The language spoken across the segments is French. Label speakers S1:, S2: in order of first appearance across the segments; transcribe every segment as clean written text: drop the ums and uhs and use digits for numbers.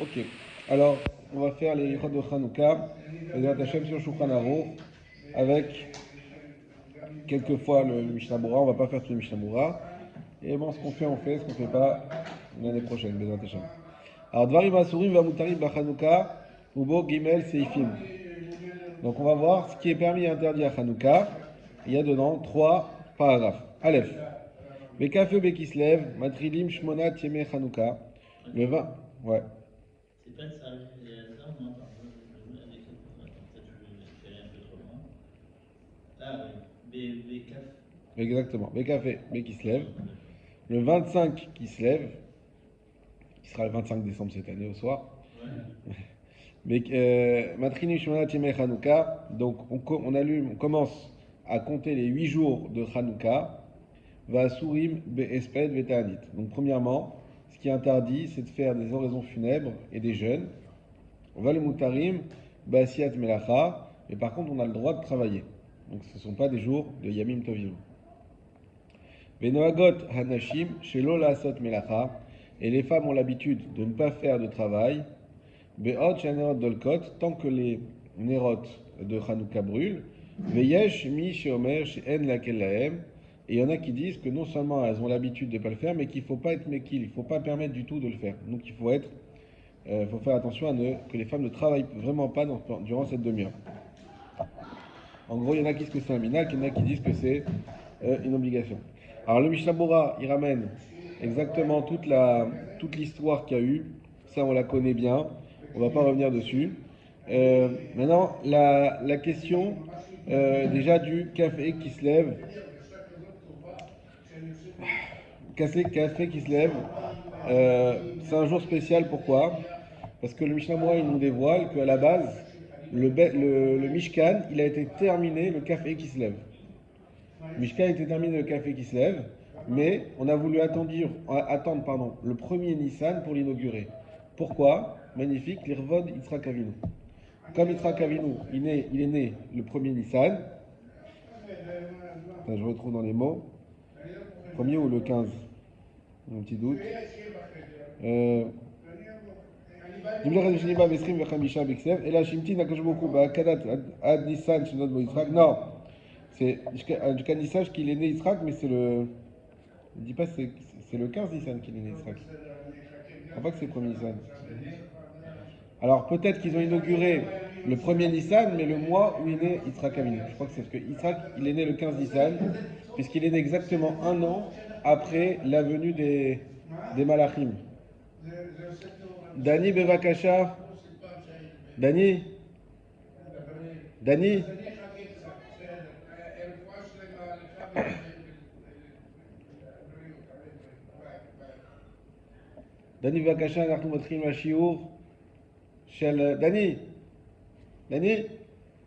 S1: Ok. Alors, on va faire les Yichot de Hanouka, les Hashem sur Shulchan Aruch, avec quelquefois le Mishnah Bora. On va pas faire tout le Mishnah Bora. Et bon, ce qu'on fait, on fait. Ce qu'on fait pas, l'année prochaine, Bezrat Hashem. Alors, Dvarim Asurim va Mutarim Bachanouka, Ubo Gimel Seifim. Donc, on va voir ce qui est permis et interdit à Hanouka. Il y a dedans trois paragraphes. Aleph. Bekafé Bekislev, Matrilim Shmona Tieme Hanouka. Le 20. Ouais.
S2: C'est pas ça arrivé à hasard, non, pardon, avec attends, peut-être je vais aller un peu trop loin. Ah oui, BCAF.
S1: Exactement. Bekafé Bekislev.
S2: D'accord.
S1: Le 25 qui se lève, qui sera le 25 décembre cette année au soir.
S2: Ouais.
S1: Mais Matrini Shmona Timei Hanouka, donc on commence à compter les 8 jours de Hanouka, va Surim Be'esped Ve'tanit. Donc premièrement, ce qui est interdit, c'est de faire des oraisons funèbres et des jeûnes. On va le Mutarim Ba'asiat Melacha, mais par contre on a le droit de travailler. Donc ce ne sont pas des jours de Yamim Tovim. Venoagot Hanashim, Shelo La'asot Melacha, et les femmes ont l'habitude de ne pas faire de travail. Be'ot Shanerot Dolkot, tant que les Nerot de Hanouka brûlent. Veyesh Mi Sheomer She'en Lakel Lahem, et il y en a qui disent que non seulement elles ont l'habitude de ne pas le faire, mais qu'il ne faut pas être mekil, il ne faut pas permettre du tout de le faire. Donc il faut faire attention que les femmes ne travaillent vraiment pas durant cette demi-heure. En gros, il y en a qui disent que c'est un minag, il y en a qui disent que c'est une obligation. Alors le Mishnah Bora, il ramène exactement toute l'histoire qu'il y a eu. Ça, on la connaît bien. On ne va pas revenir dessus. Maintenant, la question déjà du café qui se lève. Café qui se lève. C'est un jour spécial. Pourquoi? Parce que le Mishnah Bora, il nous dévoile qu'à la base, le Mishkan, il a été terminé, le café qui se lève. Mishkan était terminé le café qui se lève, mais on a voulu attendre le premier Nissan pour l'inaugurer. Pourquoi? Magnifique, l'Irvod Yitzhak Avinu. Comme Yitzhak Avinu, il est né le premier Nissan. Attends, je retrouve dans les mots. Premier ou le 15? Un petit doute. Non, c'est jusqu'à Nissan qu'il est né Yitzhak, mais c'est le. Ne dis pas c'est le 15 Nissan qu'il est né Yitzhak. Je crois pas que c'est le premier Nissan. Alors peut-être qu'ils ont inauguré le premier Nissan, mais le mois où il est né Yitzhak Avinu. Je crois que c'est parce que Yitzhak, il est né le 15 Nissan, puisqu'il est né exactement un an après la venue des Malachim. Dani Bevakasha. Dani. Dani. דני בבקשה, אנחנו מתחילים מהשיעור של... דני,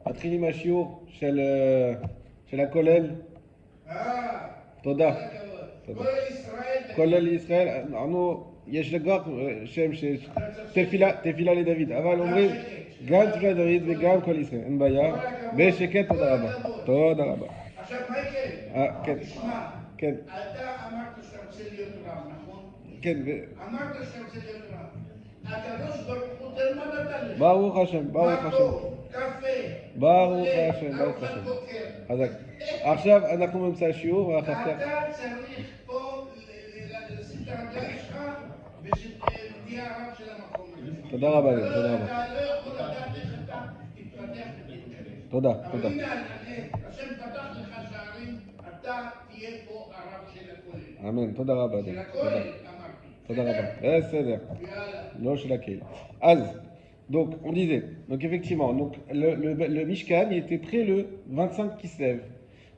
S1: מתחילים מהשיעור של הכולל. תודה. כולל ישראל, יש לגוח שם תפילה לדוד, אבל אומרים גם תפילה לדוד וגם כל ישראל, אין בעיה. בשקט, תודה רבה. תודה רבה.
S3: עכשיו מייקל,
S1: כן,
S3: תשמע,
S1: כן,
S3: אתה אמרת שאתה רוצה להיות רב, נכון?
S1: כן.
S3: אמרת שאתה רוצה להיות רב. הקדוש ברוך הוא תלמד נתן לך.
S1: ברוך השם, ברוך השם.
S3: מקום, קפה,
S1: ברוך השם, ברוך
S3: ארוחת
S1: השם.
S3: בוקר.
S1: חזק. עכשיו אנחנו באמצע השיעור, ואחר כך...
S3: אתה צריך פה לשים את הרגליים שלך ושתהיה הרב של המקום הזה.
S1: תודה רבה, לב, תודה רבה.
S3: אתה לא יכול לדעת איך אתה תתפתח ותתקדם.
S1: תודה,
S3: אבל
S1: תודה.
S3: הנה, השם פתח לך שערים, אתה תהיה פה הרב של הכולל.
S1: אמן, תודה רבה,
S3: של
S1: לב.
S3: הכולל,
S1: תודה.
S3: אמרתי.
S1: תודה רבה. בסדר.
S3: יאללה.
S1: Non, chez laquelle. Az. Donc, on disait. Donc, effectivement, donc, le Mishkan, il était prêt le 25 qui se lève.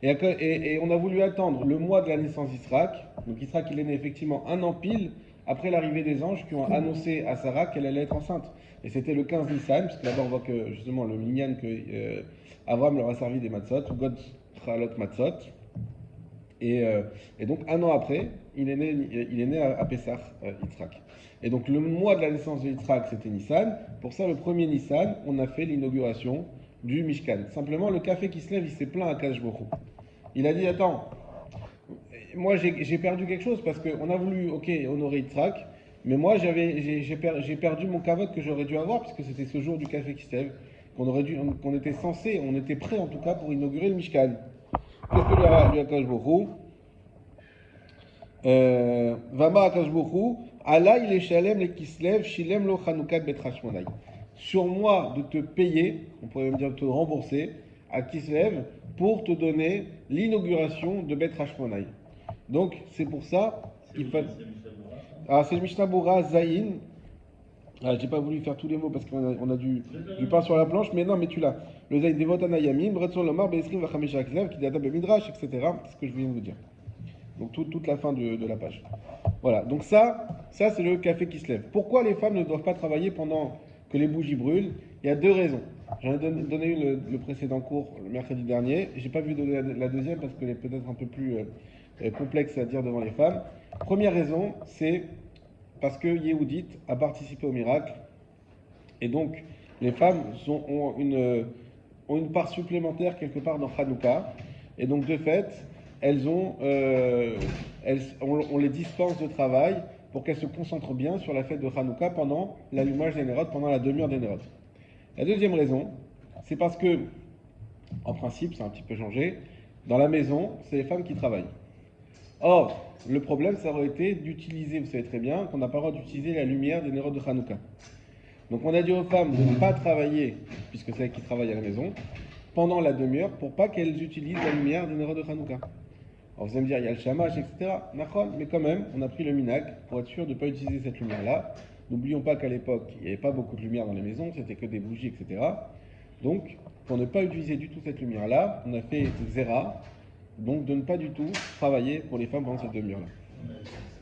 S1: Et on a voulu attendre le mois de la naissance d'Israël. Donc, Israël, il est né effectivement un an pile après l'arrivée des anges qui ont annoncé à Sarah qu'elle allait être enceinte. Et c'était le 15 Nissan, parce que là-bas, on voit que justement le minyan que Abraham leur a servi des matzot, ou God Tralot matzot. Et donc, un an après, il est né à Pessah, Yitzhak. Et donc, le mois de la naissance de Yitzhak, c'était Nissan. Pour ça, le premier Nissan, on a fait l'inauguration du Mishkan. Simplement, le café qui se lève, il s'est plaint à Kadosh Baruch Hu. Il a dit, attends, moi j'ai perdu quelque chose parce qu'on a voulu, ok, honorer Yitzhak, Mais moi, j'ai perdu mon kavod que j'aurais dû avoir, puisque c'était ce jour du café qui se lève, qu'on était censé, on était prêt en tout cas pour inaugurer le Mishkan. Qu'est-ce que lui a Akash Borou? Vama Akash Borou, Allah il est shalem le kislev, shilem lo Chanoukat bet Hashmonai. Sur moi de te payer, on pourrait même dire de te rembourser, à Kislev, pour te donner l'inauguration de Bet Hashmonai. Donc c'est pour ça qu'il faut. Ah, c'est le Mishnah Bora Zayin. Ah, j'ai pas voulu faire tous les mots parce qu'on a du pain sur la planche, mais non, mais tu l'as. Le Zayin Devot Anayamim, Bretson Lomar, Beesrim Vachamisha Kislev, qui data Midrash, etc. C'est ce que je viens de vous dire. Donc toute la fin de la page. Voilà, donc ça c'est le café qui se lève. Pourquoi les femmes ne doivent pas travailler pendant que les bougies brûlent? Il y a deux raisons. J'en ai donné une le précédent cours, le mercredi dernier. J'ai pas vu donner la deuxième parce qu'elle est peut-être un peu plus complexe à dire devant les femmes. Première raison, c'est parce que Yehudit a participé au miracle. Et donc, les femmes ont une part supplémentaire quelque part dans Hanouka. Et donc, de fait, on les dispense de travail pour qu'elles se concentrent bien sur la fête de Hanouka pendant l'allumage des Nérot, pendant la demi-heure des Nérot. La deuxième raison, c'est parce que, en principe, c'est un petit peu changé, dans la maison, c'est les femmes qui travaillent. Or, le problème, ça aurait été d'utiliser, vous savez très bien, qu'on n'a pas le droit d'utiliser la lumière des Nérot de Hanouka. Donc on a dit aux femmes de ne pas travailler, puisque c'est elles qui travaillent à la maison, pendant la demi-heure, pour pas qu'elles utilisent la lumière des Nérot de Hanouka. Alors vous allez me dire, il y a le shamash, etc. Mais quand même, on a pris le minag pour être sûr de ne pas utiliser cette lumière-là. N'oublions pas qu'à l'époque, il n'y avait pas beaucoup de lumière dans les maisons, c'était que des bougies, etc. Donc, pour ne pas utiliser du tout cette lumière-là, on a fait Xera, donc de ne pas du tout travailler pour les femmes pendant cette demi-heure-là.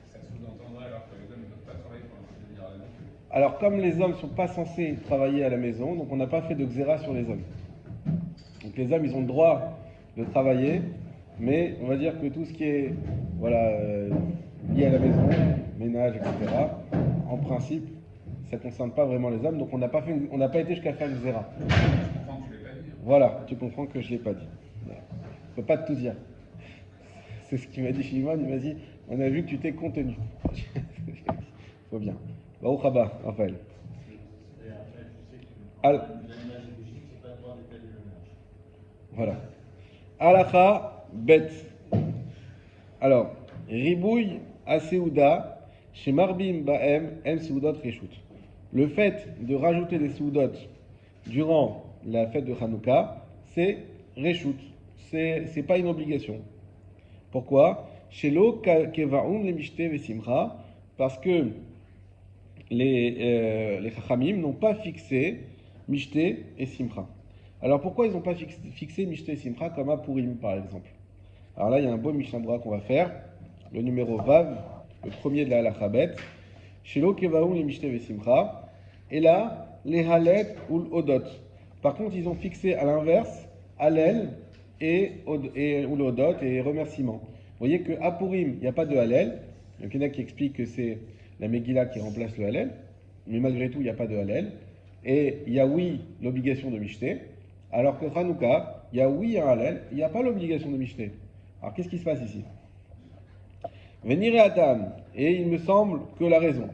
S4: Ça sous-entendrait alors que les hommes ne peuvent pas travailler pendant cette demi-heure non plus.
S1: Alors, comme les hommes ne sont pas censés travailler à la maison, donc on n'a pas fait de Xera sur les hommes. Donc les hommes, ils ont le droit de travailler, mais on va dire que tout ce qui est lié à la maison, ménage, etc., en principe, ça ne concerne pas vraiment les hommes, donc on n'a pas été jusqu'à faire une zéra.
S4: Je comprends que tu l'aies pas dit.
S1: Voilà, tu comprends que je ne l'ai pas dit. Voilà. Je ne peux pas tout dire. C'est ce qu'il m'a dit Shimon, il m'a dit, on a vu que tu t'es contenu. Faut bien. Baruch haba, Raphaël. Voilà. Alacha bet. Alors, ribouille à Seouda, chez Marbim Baem, M Seoudot Reshut. Le fait de rajouter des Seoudot durant la fête de Hanouka, c'est Reshut. C'est pas une obligation. Pourquoi? Chez l'eau Kevaoum le Mishte Vesimcha, parce que les Chachamim n'ont pas fixé Mishte et Simcha. Alors pourquoi ils n'ont pas fixé Mishte et Simcha comme à Purim par exemple? Alors là il y a un beau Mishnah Bora qu'on va faire, le numéro Vav, le premier de la Halacha Bet, Shelo Kevaoum les Mishte et Simcha, et là les Halep ou l'Odot. Par contre ils ont fixé à l'inverse Hallel et ou l'Odot et remerciement. Vous voyez qu'à Purim il n'y a pas de Hallel, donc il y en a qui expliquent que c'est la Megillah qui remplace le Hallel, mais malgré tout il n'y a pas de Hallel. Et il y a oui l'obligation de Mishte, alors que Hanouka, il y a oui un Hallel, il n'y a pas l'obligation de Mishte. Alors qu'est-ce qui se passe ici? Venir à Tam, et il me semble que la raison,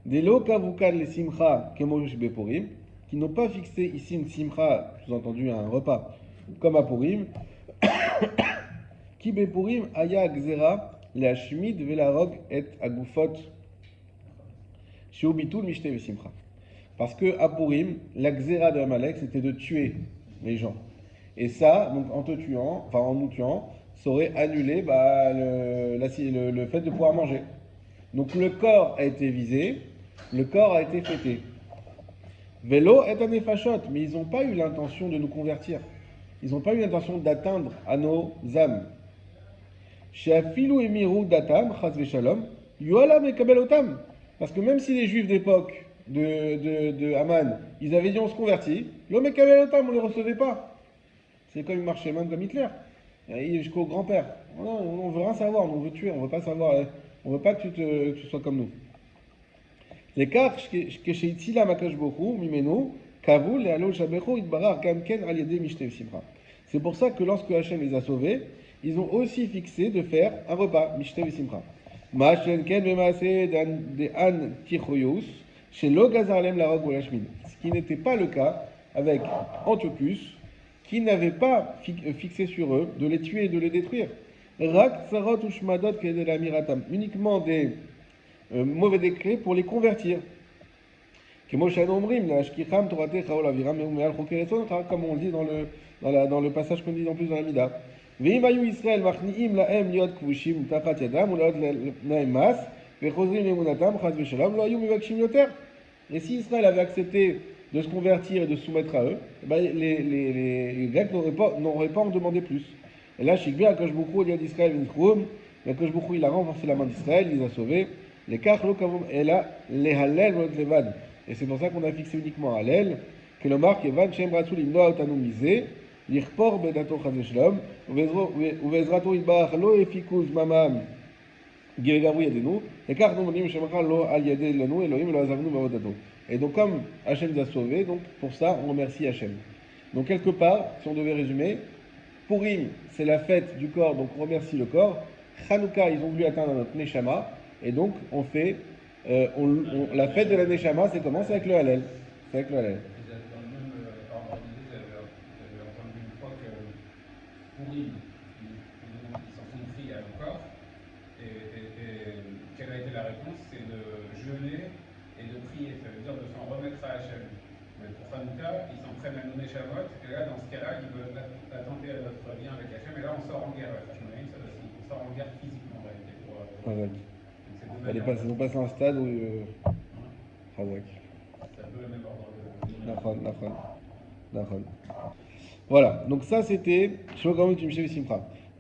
S1: des lokavukan les simcha kemosh bepurim, qui n'ont pas fixé ici une simcha, sous-entendu un repas, comme à Purim, qui bepurim aya gzera le hashmid velarog et agufot shiubitul mishte vesimcha. Parce que à Purim, la xéra de Amalek, c'était de tuer les gens. Et ça, donc en nous tuant, ça aurait annulé le fait de pouvoir manger. Donc le corps a été visé, le corps a été fêté. Vélo est un nefashot, mais ils n'ont pas eu l'intention de nous convertir. Ils n'ont pas eu l'intention d'atteindre à nos âmes. Chez Afilou et Mirou datam, chas veshalom, yualam et kabelotam. Parce que même si les juifs d'époque de Haman, ils avaient dit on se convertit, l'homme et kabelotam, on ne les recevait pas. C'est comme il marchait même comme Hitler. Jusqu'au grand-père. Non, on veut rien savoir, on veut tuer, on veut pas savoir, on veut pas que tu sois comme nous. Les quatre que chez Itzila Makash Boku, Mimenu, Kavul et Alol Shabecho, Idbarar, Gamken, Aliede, Mishte, Simcha. C'est pour ça que lorsque Hachem les a sauvés, ils ont aussi fixé de faire un repas, Mishte, Simcha. Ce qui n'était pas le cas avec Antiochus, qui n'avait pas fixé sur eux de les tuer et de les détruire. Uniquement des mauvais décrets pour les convertir. Comme on le dit dans le passage qu'on dit en plus dans la Mida. Et si Israël avait accepté de se convertir et de se soumettre à eux, les Grecs n'auraient pas en demandé plus. Et là, Shikbi, Akash Boukou, il y a d'Israël, Akash Boukou, il a renforcé la main d'Israël, il les a sauvés. Les Kachlo Kavum, et là, les Hallel, Levad. Et c'est pour ça qu'on a fixé uniquement Hallel, que le marque Evan Shem Ratzul Imnoa Otanu Mizé, l'Irpor Bedato Chazeshlom, Uvezrato Idbach Lo Efikuz Mamam, Giregavu Yadenu, et car nous monim Shemcha Lo Al Yadé Lenu, Elohim Lo Azavnu Mavodato. Et donc, comme Hachem nous a sauvés, donc pour ça, on remercie Hachem. Donc, quelque part, si on devait résumer, Purim, c'est la fête du corps, donc on remercie le corps. Hanouka, ils ont voulu atteindre notre Neshama, et donc on fait, la fête de la Neshama, c'est comment? C'est avec le Hallel. C'est avec le Hallel.
S4: Dans le même ordre d'idée, j'avais entendu une fois que Purim, ils s'en sont pris à leur corps, et quelle a été la réponse? C'est de jeûner et de prier, ça veut dire de s'en remettre à Hachem. Mais pour Hanouka, ils s'en prennent à nos Neshamot, et là, dans ce cas-là, ils veulent attenter à notre lien avec Hachem, et là, on sort en guerre. On sort en guerre physiquement, en réalité.
S1: Ils ont passé un stade où. Hazak.
S4: C'est un peu le même ordre de.
S1: Nachon. Voilà, donc ça c'était.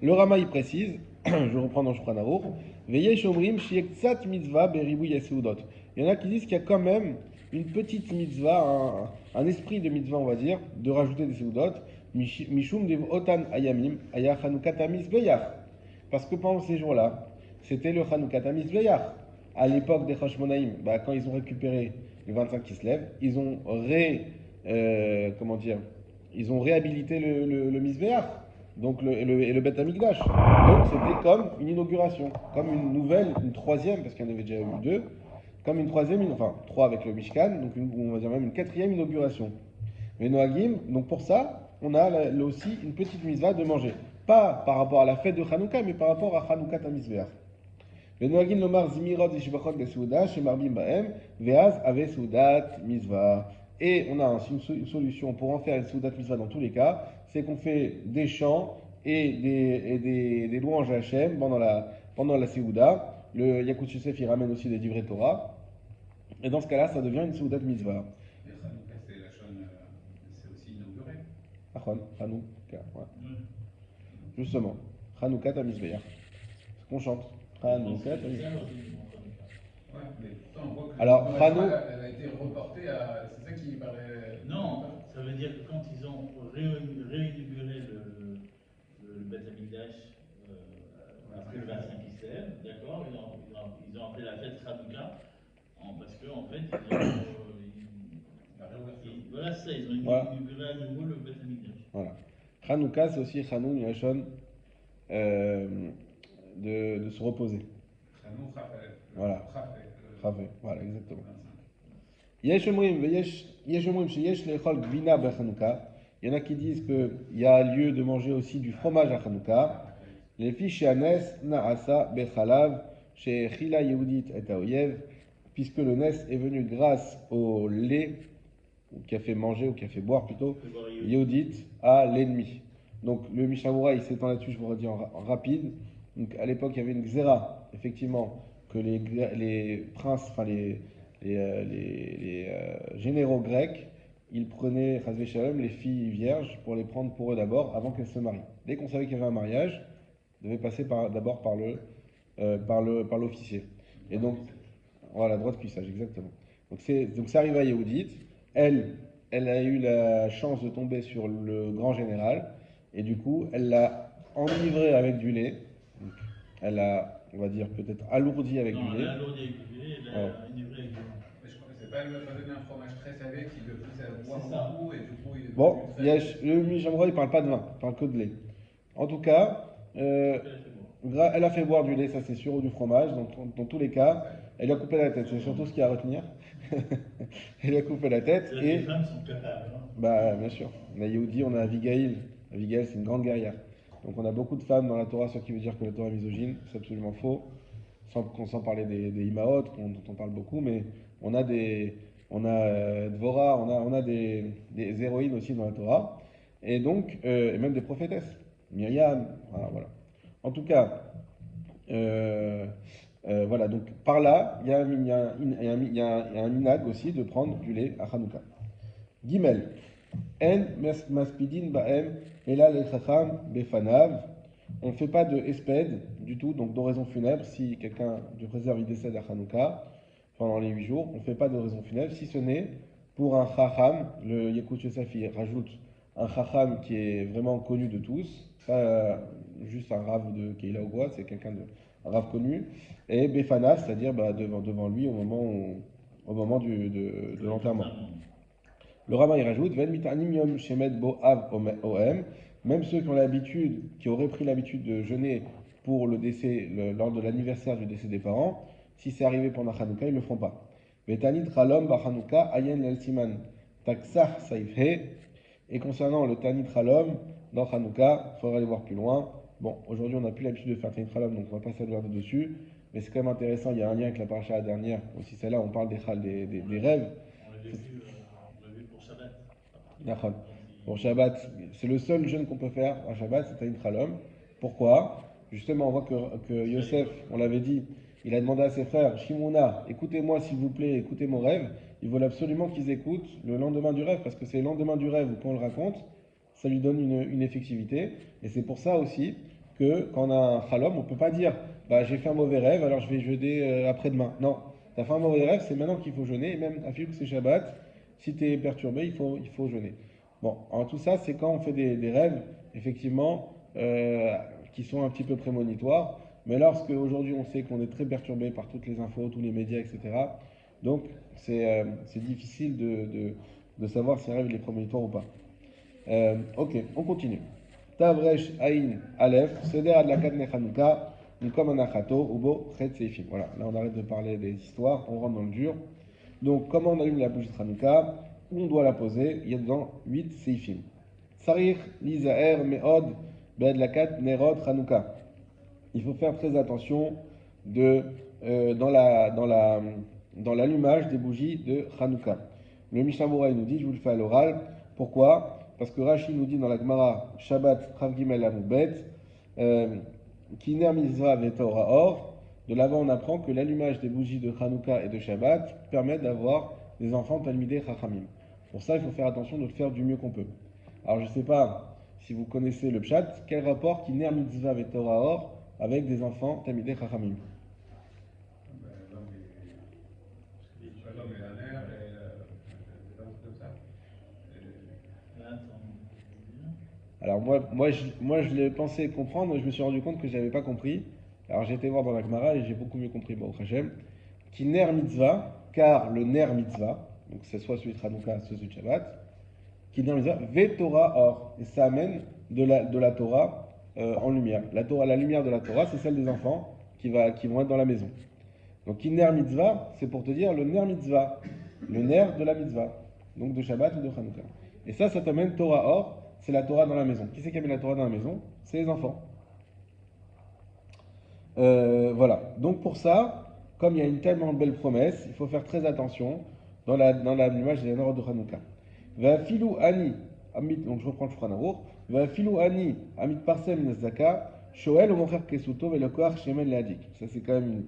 S1: Le Rama il précise, je reprends dans Shulchan Aruch, Veyesh omrim shiektsat mitzvah beribou yaseudot. Il y en a qui disent qu'il y a quand même une petite mitzvah, un esprit de mitzvah, on va dire, de rajouter des seudot, mishum de otan ayamim, aya chanukata mizbeach. Parce que pendant ces jours-là, c'était le chanukata mizbeach. À l'époque des Hashmonaïm, quand ils ont récupéré les 25 qui se lèvent, ils ont ils ont réhabilité le Mizbeach, donc le Bet Hamikdash. Donc c'était comme une inauguration, comme une troisième, parce qu'il y en avait déjà eu deux, comme une troisième, enfin trois avec le Mishkan, donc on va dire même une quatrième inauguration. Mais Noagim, donc pour ça, on a là aussi une petite mitzvah de manger. Pas par rapport à la fête de Hanouka, mais par rapport à Hanoukat HaMizbeach. Et on a une solution pour en faire une Soudat Mitzvah dans tous les cas, c'est qu'on fait des chants et des louanges à Hachem pendant la Séouda. Le Yakut Yosef il ramène aussi des livrets Torah. Et dans ce cas-là, ça devient une Soudat Mitzvah.
S4: Et Hanouka, c'est aussi inauguré.
S1: Hanouka, ouais. Justement, Hanouka Tamizbeach. Ce qu'on chante. Hanouka Tamizbeach.
S4: Ouais, mais pourtant on voit que
S1: alors,
S4: elle a été reportée à. C'est ça qui paraît.
S2: Non, ça veut dire que quand ils ont réinauguré le Beth Amikdash, après le 25 qui se lève, d'accord, ils ont appelé la fête Hanouka, parce qu'en fait, voilà ça, ils ont inauguré à nouveau le Beth Amikdash.
S1: Voilà. Hanouka, c'est aussi Hanoun Yashon, de se reposer.
S4: Hanou Raphaël.
S1: Voilà. Raphaël, voilà, exactement. Yesh omrim sheyesh lechol gvina b'Hanouka. Il y en a qui disent qu'il y a lieu de manger aussi du fromage à Hanouka. Les fiches anes naasa bechalav shechila yehudit et haoyev, puisque le nes est venu grâce au lait, ou qui a fait manger, ou qui a fait boire plutôt, yehudit à l'ennemi. Donc le Mishavura il s'étend là-dessus, je vous redis en rapide. Donc à l'époque il y avait une xéra, effectivement, que les princes, enfin les généraux grecs, ils prenaient Chazvé Shalom, les filles vierges pour les prendre pour eux d'abord, avant qu'elles se marient. Dès qu'on savait qu'il y avait un mariage, ils devaient passer d'abord par l'officier. Et donc, voilà, droit de cuissage, exactement. Donc ça arrive à Yehudit. Elle a eu la chance de tomber sur le grand général, et du coup, elle l'a enivré avec du lait. Donc, elle a, on va dire, peut-être alourdi avec du lait.
S2: Elle a alourdi avec du lait, elle a enivré avec du lait.
S4: Je crois que c'est pas elle lui a pas donné un fromage très salé qui le pousse à boire beaucoup et du coup il est.
S1: Bon, le Mishamura il parle pas de vin, il parle que de lait. En tout cas, Elle a fait boire du lait, ça c'est sûr, ou du fromage, dans tous les cas, elle lui a coupé la tête, c'est surtout ce qu'il y a à retenir. Elle lui a coupé la tête,
S2: C'est-à-dire que les
S1: et,
S2: femmes sont capables. Hein.
S1: bah, bien sûr, on a Yehudi, on a Abigail. Abigail, c'est une grande guerrière. Donc on a beaucoup de femmes dans la Torah, ce qui veut dire que la Torah est misogyne, c'est absolument faux. Sans parler des Imaot, dont on parle beaucoup, mais on a Dvorah, on a des héroïnes aussi dans la Torah, et donc, et même des prophétesses. Myriam, voilà. En tout cas, voilà, donc par là, il y a un minhag aussi de prendre du lait à Hanouka. Gimel. En maspidin baem ela le chacham befanav. On ne fait pas de espède du tout, donc d'oraison funèbre. Si quelqu'un de préserve il décède à Hanouka pendant les 8 jours, on ne fait pas d'oraison funèbre, si ce n'est pour un chacham. Le Yekut Yosef rajoute un chacham qui est vraiment connu de tous, pas juste un rave de Keila ou quoi, c'est un rave connu, et befanav, c'est-à-dire devant lui au moment de l'enterrement. Le Rama il rajoute Ven mitanim yom shemet bo av oem, même ceux qui auraient pris l'habitude de jeûner pour le décès, lors de l'anniversaire du décès des parents, si c'est arrivé pendant Hanouka, ils ne le feront pas. Vetanit ralom ba Hanouka ayen lel siman taksah saifhe. Et concernant le Tanit Ralom dans Hanouka, il faudra aller voir plus loin. Bon, aujourd'hui on n'a plus l'habitude de faire Tanit Ralom, donc on ne va pas s'attarder dessus, mais c'est quand même intéressant, il y a un lien avec la paracha dernière, aussi celle-là, on parle des rêves.
S2: On l'avait vu pour Shabbat.
S1: D'accord. Pour Shabbat, c'est le seul jeûne qu'on peut faire à Shabbat, c'est Tanit Ralom. Pourquoi? Justement, on voit que Yosef, on l'avait dit, il a demandé à ses frères, Shimona, écoutez-moi s'il vous plaît, écoutez mon rêve. Ils veulent absolument qu'ils écoutent le lendemain du rêve, parce que c'est le lendemain du rêve où quand on le raconte, ça lui donne une effectivité. Et c'est pour ça aussi que quand on a un Chalom, on ne peut pas dire, bah, j'ai fait un mauvais rêve, alors je vais jeûner après-demain. Non, tu as fait un mauvais rêve, c'est maintenant qu'il faut jeûner, et même à fil que c'est Shabbat, si tu es perturbé, il faut jeûner. Bon, alors tout ça, c'est quand on fait des rêves, effectivement, qui sont un petit peu prémonitoires. Mais lorsque aujourd'hui on sait qu'on est très perturbé par toutes les infos, tous les médias, etc., donc c'est difficile de savoir si un rêve est prémonitoire ou pas. Ok, on continue. Tavresh Aïn Aleph, Seder Adlakat Nechanouka, Nukom Anachato, Ubo Chet Seifim. Voilà, là on arrête de parler des histoires, on rentre dans le dur. Donc, comment on allume la bougie de Hanouka? Où on doit la poser? Il y a dedans 8 Seifim. Sarich Lizaer Meod Be'adlakat Nerot Hanouka. Il faut faire très attention dans l'allumage des bougies de Hanouka. Le Mishnah Moura nous dit, je vous le fais à l'oral. Pourquoi? Parce que Rashi nous dit dans la Gemara Shabbat Chav Gimel Amoubet, Kiner Mizra Vetora Or. De là-bas, on apprend que l'allumage des bougies de Hanouka et de Shabbat permet d'avoir des enfants Talmidei Chachamim. Pour ça, il faut faire attention de le faire du mieux qu'on peut. Alors, je ne sais pas si vous connaissez le pshat, quel rapport Kiner Mitzvah Vetora Or avec des enfants Talmidei Chachamim? Alors moi je l'ai pensé comprendre, mais je me suis rendu compte que je n'avais pas compris. Alors j'ai été voir dans la Gemara et j'ai beaucoup mieux compris. Bon, Hachem, qui ner mitzvah, car le ner mitzvah, donc c'est soit celui de Hanouka, soit celui de Shabbat, qui ner mitzvah, ve Torah or, et ça amène de la Torah en lumière. La lumière de la Torah, c'est celle des enfants qui vont être dans la maison. Donc qui ner mitzvah, c'est pour te dire le ner mitzvah, le ner de la mitzvah, donc de Shabbat ou de Hanouka. Et ça t'amène Torah or. C'est la Torah dans la maison. Qui c'est qui a mis la Torah dans la maison? C'est les enfants. Voilà. Donc pour ça, comme il y a une tellement belle promesse, il faut faire très attention dans l'image des Néroth de Hanouka. Va'afilu ani, donc je reprends le Shulchan Aruch. Va'afilu ani, amit parsem nezaka, shoel ou mocher kesuto velokoach shemen leadik. Ça c'est quand même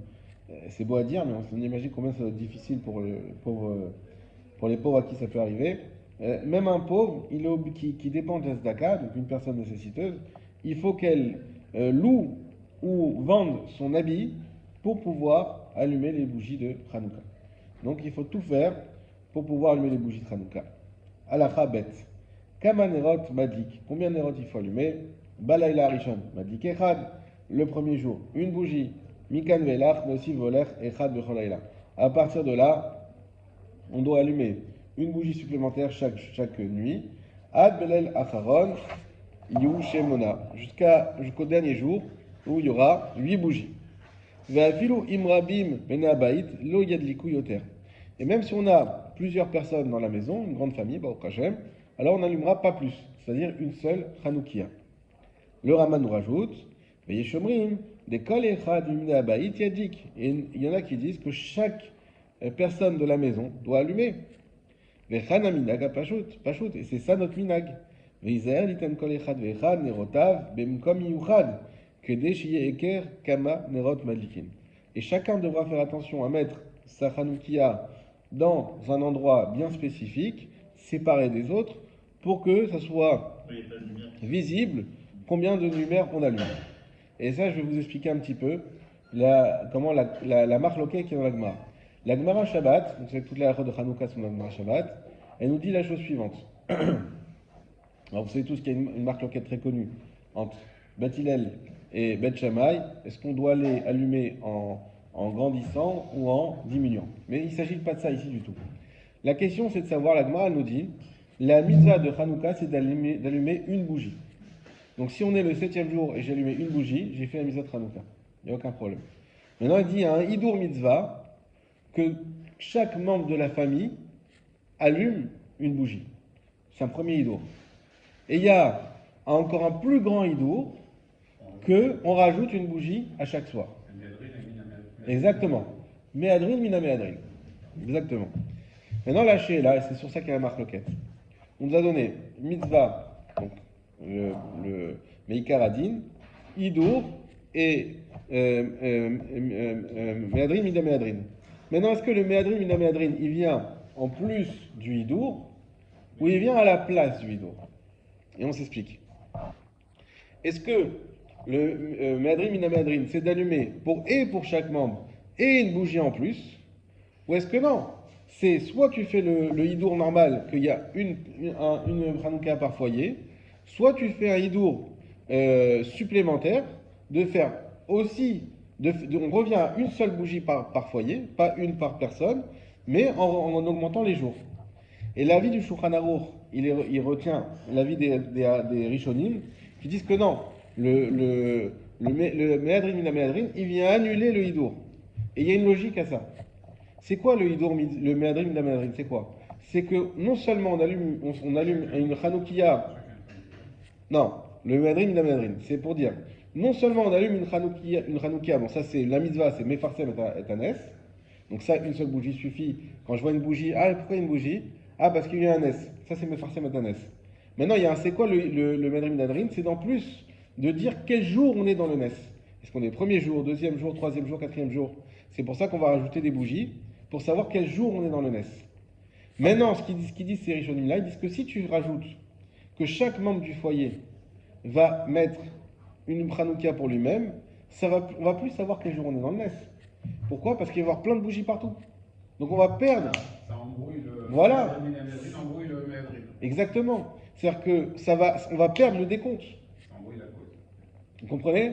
S1: c'est beau à dire, mais on imagine combien ça va être difficile pour les pauvres à qui ça peut arriver. Même un pauvre, qui dépend de la tzedaka, donc une personne nécessiteuse, il faut qu'elle loue ou vende son habit pour pouvoir allumer les bougies de Hanouka. Donc il faut tout faire pour pouvoir allumer les bougies de Hanouka. Alacha bet. Kama nerot madlik. Combien de nerot il faut allumer? Balayla rishon. Madlik echad. Le premier jour, une bougie. Mikan velach, nosi volech, echad becholayla. À partir de là, on doit allumer une bougie supplémentaire chaque nuit. Ad belel acharon, yu shemona. Jusqu'au dernier jour, où il y aura 8 bougies. Ve'afilu imrabim benabait lo yadliku yoter. Et même si on a plusieurs personnes dans la maison, une grande famille, Baruch Hashem, alors on n'allumera pas plus, c'est-à-dire une seule Hanoukia. Le Rama nous rajoute, Ve'yeshomrim, des kol echad imnabait yadik. Et il y en a qui disent que chaque personne de la maison doit allumer. Ve'chana minag pashut, et c'est ça notre minag. Ve'izer litan kol echad ve'echad nerotav bemkom yuchad. Kama Nerot Madlikin. Et chacun devra faire attention à mettre sa Hanoukia dans un endroit bien spécifique, séparé des autres, pour que ça soit visible combien de lumières on allume. Et ça, je vais vous expliquer un petit peu comment la marloquée qui est dans la Gemara. La Gemara Shabbat, donc c'est toute la de Hanouka sur la Gemara Shabbat, elle nous dit la chose suivante. Alors vous savez tous qu'il y a une marloquette très connue entre Beth Hillel et Beth Shammai, est-ce qu'on doit les allumer en grandissant ou en diminuant? Mais il ne s'agit pas de ça ici du tout. La question c'est de savoir, la Gemara nous dit, la mitzvah de Hanouka c'est d'allumer une bougie. Donc si on est le 7e jour et j'ai allumé une bougie, j'ai fait la mitzvah de Hanouka. Il n'y a aucun problème. Maintenant il dit, il y a un hidour mitzvah, que chaque membre de la famille allume une bougie. C'est un premier hidour. Et il y a encore un plus grand hidour, qu'on rajoute une bougie à chaque soir. Exactement. Méadrine, mina méadrine. Exactement. Maintenant, lâchez là, et c'est sur ça qu'il y a la marque loquette. On nous a donné mitzvah, donc le Meikar Adin, Hidour et Méadrine, mina méadrine. Maintenant, est-ce que le Méadrine, mina méadrine, il vient en plus du Hidour ou il vient à la place du Hidour? Et on s'explique. Est-ce que le Méadrine, mina méadrine, c'est d'allumer pour chaque membre et une bougie en plus? Ou est-ce que non? C'est soit tu fais le hidour normal, qu'il y a une Hanouka par foyer, soit tu fais un hidour supplémentaire, de faire aussi, on revient à une seule bougie par foyer, pas une par personne, mais en augmentant les jours. Et l'avis du Shulchan Aruch, il retient l'avis des Rishonim, qui disent que non, le Méadrin mina Méadrin, il vient annuler le hidour. Et il y a une logique à ça. C'est quoi le hidour, le Méadrin mina Méadrin? C'est quoi? C'est que non seulement on allume une Hanoukia. Non, le Méadrin mina Méadrin, c'est pour dire, non seulement on allume une Hanoukia, bon ça c'est la mitzvah, c'est Mefarsem et Anes. Donc ça, une seule bougie suffit. Quand je vois une bougie, ah pourquoi une bougie? Ah parce qu'il y a un S. Ça c'est Mefarsem et Anes. Maintenant, c'est quoi le Méadrin mina Méadrin? C'est en plus de dire quel jour on est dans le Nes. Est-ce qu'on est premier jour, deuxième jour, troisième jour, quatrième jour? C'est pour ça qu'on va rajouter des bougies, pour savoir quel jour on est dans le Nes. Maintenant, ce qu'ils disent ces Rishonim là, ils disent que si tu rajoutes que chaque membre du foyer va mettre une Hanouka pour lui-même, on va plus savoir quel jour on est dans le Nes. Pourquoi? Parce qu'il va y avoir plein de bougies partout. Donc on va perdre.
S4: Ça embrouille le.
S1: Voilà.
S4: Ça embrouille le Méadrin.
S1: Exactement. C'est-à-dire que on va perdre le décompte. Vous comprenez?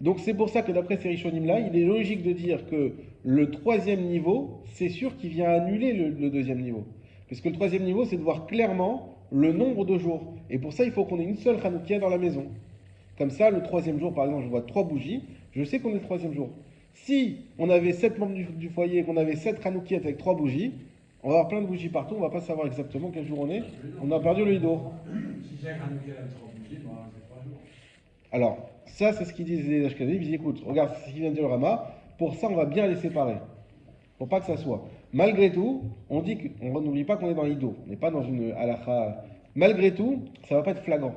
S1: Donc c'est pour ça que d'après ces Rishonim là, il est logique de dire que le 3e niveau, c'est sûr qu'il vient annuler le 2e niveau. Puisque le 3e niveau, c'est de voir clairement le nombre de jours. Et pour ça, il faut qu'on ait une seule Hanoukia dans la maison. Comme ça, le 3e jour, par exemple, je vois 3 bougies, je sais qu'on est le 3e jour. Si on avait 7 membres du foyer, qu'on avait 7 Hanoukias avec 3 bougies, on va avoir plein de bougies partout, on va pas savoir exactement quel jour on est. On a perdu le hidour.
S5: Si j'ai un Hanoukia avec 3 bougies, c'est 3 jours.
S1: Alors, ça, c'est ce qu'ils disent les Ashkenazim. Ils disent, écoute, regarde ce qu'il vient de dire le Rama, pour ça, on va bien les séparer. Pour pas que ça soit. Malgré tout, on dit qu'on n'oublie pas qu'on est dans l'Ido. On n'est pas dans une halakha. Malgré tout, ça va pas être flagrant.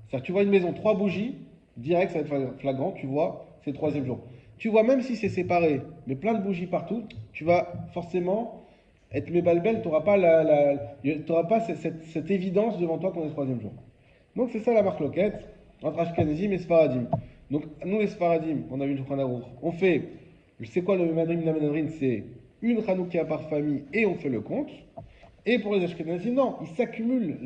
S1: C'est-à-dire, tu vois une maison, 3 bougies, direct, ça va être flagrant, tu vois, c'est le 3e jour. Tu vois, même si c'est séparé, mais plein de bougies partout, tu vas forcément être mébalbel, tu n'auras pas cette évidence devant toi qu'on est le 3e jour. Donc, c'est ça la marque loquette entre Ashkenazim et Sfaradim. Donc, nous les Sfaradim, on a vu le Shulchan Aruch, on fait, c'est quoi le Méadrin mina Méadrin? C'est une Hanoukia par famille et on fait le compte. Et pour les Ashkenazim, non, ils s'accumulent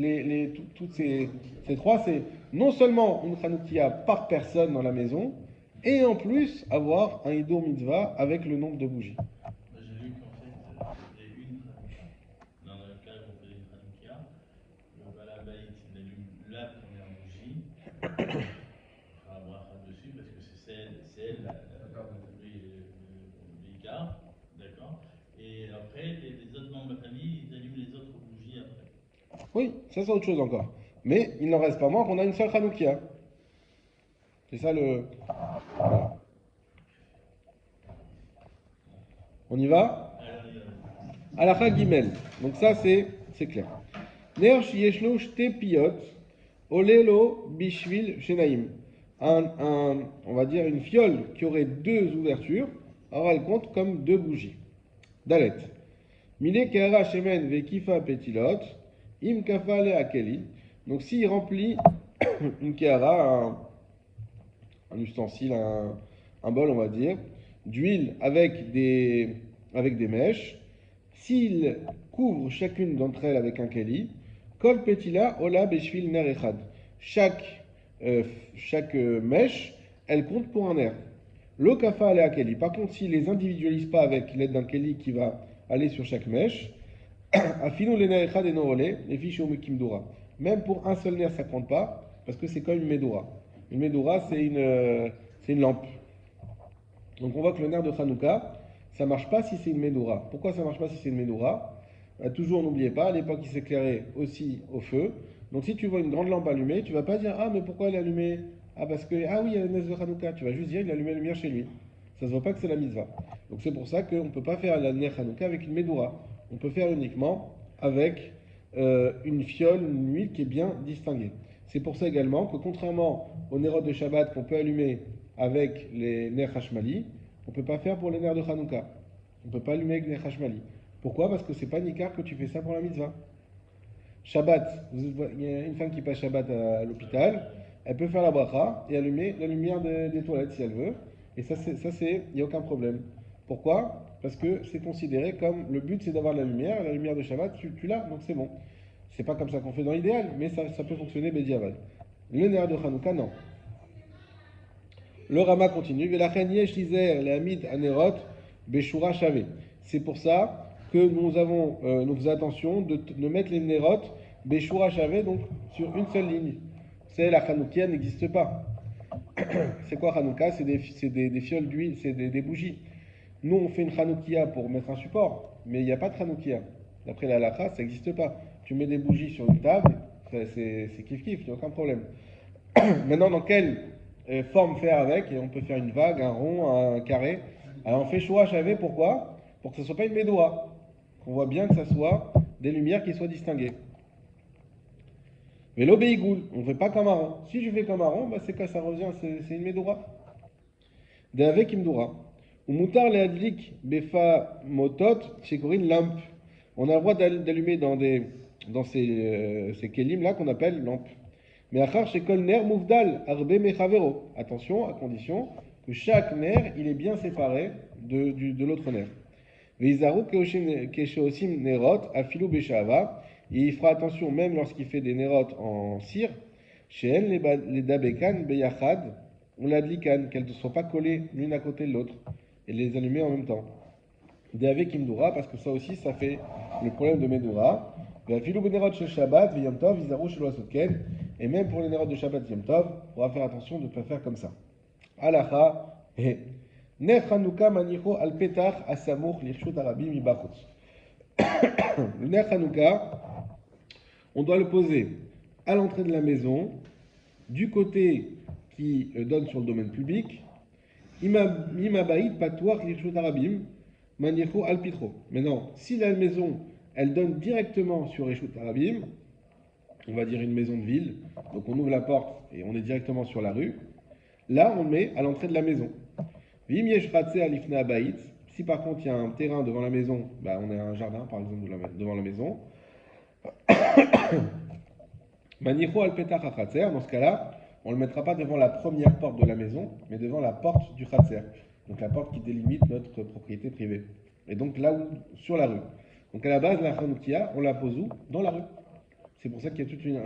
S1: toutes ces 3. C'est non seulement une Hanoukia par personne dans la maison, et en plus avoir un hidour mitzvah avec le nombre de bougies.
S2: J'ai lu qu'en fait, c'était une Hanouka. Dans le cas où on fait une Hanouka, le Balabait, il allume la première bougie. On va voir dessus parce que c'est celle
S1: Oui, ça c'est autre chose encore. Mais il n'en reste pas moins qu'on a une seule Hanoukia. C'est ça le... Voilà. On y va? Alakha Gimel. Donc ça c'est clair. Ner sheyeshlo shte piyot, olelo bishvil shenaim. On va dire une fiole qui aurait deux ouvertures, alors elle compte comme deux bougies. Dalet. Mile kehara shemen vekifa petilot, im kafale akeli. Donc s'il remplit une kehara, un ustensile, un bol on va dire, d'huile avec des mèches, s'il couvre chacune d'entre elles avec un keli, kol petila ola beshvil ner echad. Chaque mèche, elle compte pour un ner. Lo kafa ale keli. Par contre, s'il les individualise pas avec l'aide d'un keli qui va aller sur chaque mèche, afinu le ner echad et no ole, les fiches au kimdura. Même pour un seul ner, ça compte pas, parce que c'est comme une medora. Une medora, c'est une lampe. Donc on voit que le ner de Hanouka, ça marche pas si c'est une medora. Pourquoi ça marche pas si c'est une medora? Toujours, n'oubliez pas, à l'époque, il s'éclairait aussi au feu. Donc si tu vois une grande lampe allumée, tu vas pas dire ah mais pourquoi elle est allumée? Ah parce que ah oui, il y a le ner de Hanouka. Tu vas juste dire il a allumé la lumière chez lui. Ça se voit pas que c'est la mitzvah. Donc c'est pour ça qu'on ne peut pas faire la ner Hanouka avec une medora. On peut faire uniquement avec une fiole, une huile qui est bien distinguée. C'est pour ça également que contrairement aux nerot de Shabbat qu'on peut allumer avec les ner Hashmali, on ne peut pas faire pour les ner de Hanouka. On ne peut pas allumer avec les ner Hashmali. Pourquoi? Parce que c'est pas Nikar que tu fais ça pour la mitzvah. Shabbat, il y a une femme qui passe Shabbat à l'hôpital, elle peut faire la bracha et allumer la lumière des toilettes si elle veut. Et ça, il n'y a aucun problème. Pourquoi? Parce que c'est considéré comme, le but c'est d'avoir la lumière de Shabbat, tu l'as, donc c'est bon. C'est pas comme ça qu'on fait dans l'idéal, mais ça peut fonctionner Bediavad. Le ner de Hanouka, non. Le Rama continue. C'est pour ça que nous faisons attention de mettre les nerot Beshura Shavé, donc sur une seule ligne. C'est la Hanoukia n'existe pas. C'est quoi Hanouka? C'est des fioles d'huile, c'est des bougies. Nous on fait une Hanoukia pour mettre un support, mais il n'y a pas de Hanoukia. D'après la halakha, ça n'existe pas. Tu mets des bougies sur une table, c'est kiff-kiff, il n'y a aucun problème. Maintenant, dans quelle forme faire avec? Et on peut faire une vague, un rond, un carré. Alors on fait Shura Shavé, pourquoi? Pour que ce ne soit pas une médoa. Qu'on voit bien que ça soit des lumières qui soient distinguées. Mais l'obéigoul, on ne fait pas comme un rond. Si je fais comme un rond, bah c'est quand ça revient, c'est une médoura. De avec imdoura. Ou moutar le adlik befa motot chez Corinne lampe. On a le droit d'allumer dans ces kelim là qu'on appelle lampes. Mais achar chez kol ner mouvdal arbe mechavero. Attention, à condition que chaque ner il est bien séparé de l'autre ner. Veizaru keshosim nerot afilu beshava. Et il fera attention même lorsqu'il fait des nerot en cire. Chez elle les dabekan beyachad ou l'adlikan, qu'elles ne soient pas collées l'une à côté de l'autre et les allumer en même temps. Des avec imdoura, parce que ça aussi ça fait le problème de Medura. Afilu benerot shel Shabbat v'yom tov vizaru shelo asotken. Et même pour les nerot de Shabbat yom tov, on va faire attention de ne pas faire comme ça. Alacha he. Ner Hanouka manicho al petach asamuch lirshut arabim ibachutz. Le ner Hanouka, on doit le poser à l'entrée de la maison, du côté qui donne sur le domaine public. Imabaïd patouach lirshut arabim manicho al pitro. Maintenant, si la maison elle donne directement sur Rishut Arabim, on va dire une maison de ville, donc on ouvre la porte et on est directement sur la rue. Là, on le met à l'entrée de la maison. Si par contre il y a un terrain devant la maison, bah, on a un jardin par exemple devant la maison. Dans ce cas-là, on ne le mettra pas devant la première porte de la maison, mais devant la porte du khatser, donc la porte qui délimite notre propriété privée. Et donc là où, sur la rue. Donc à la base, la Hanoukia, on la pose où? Dans la rue. C'est pour ça qu'il y a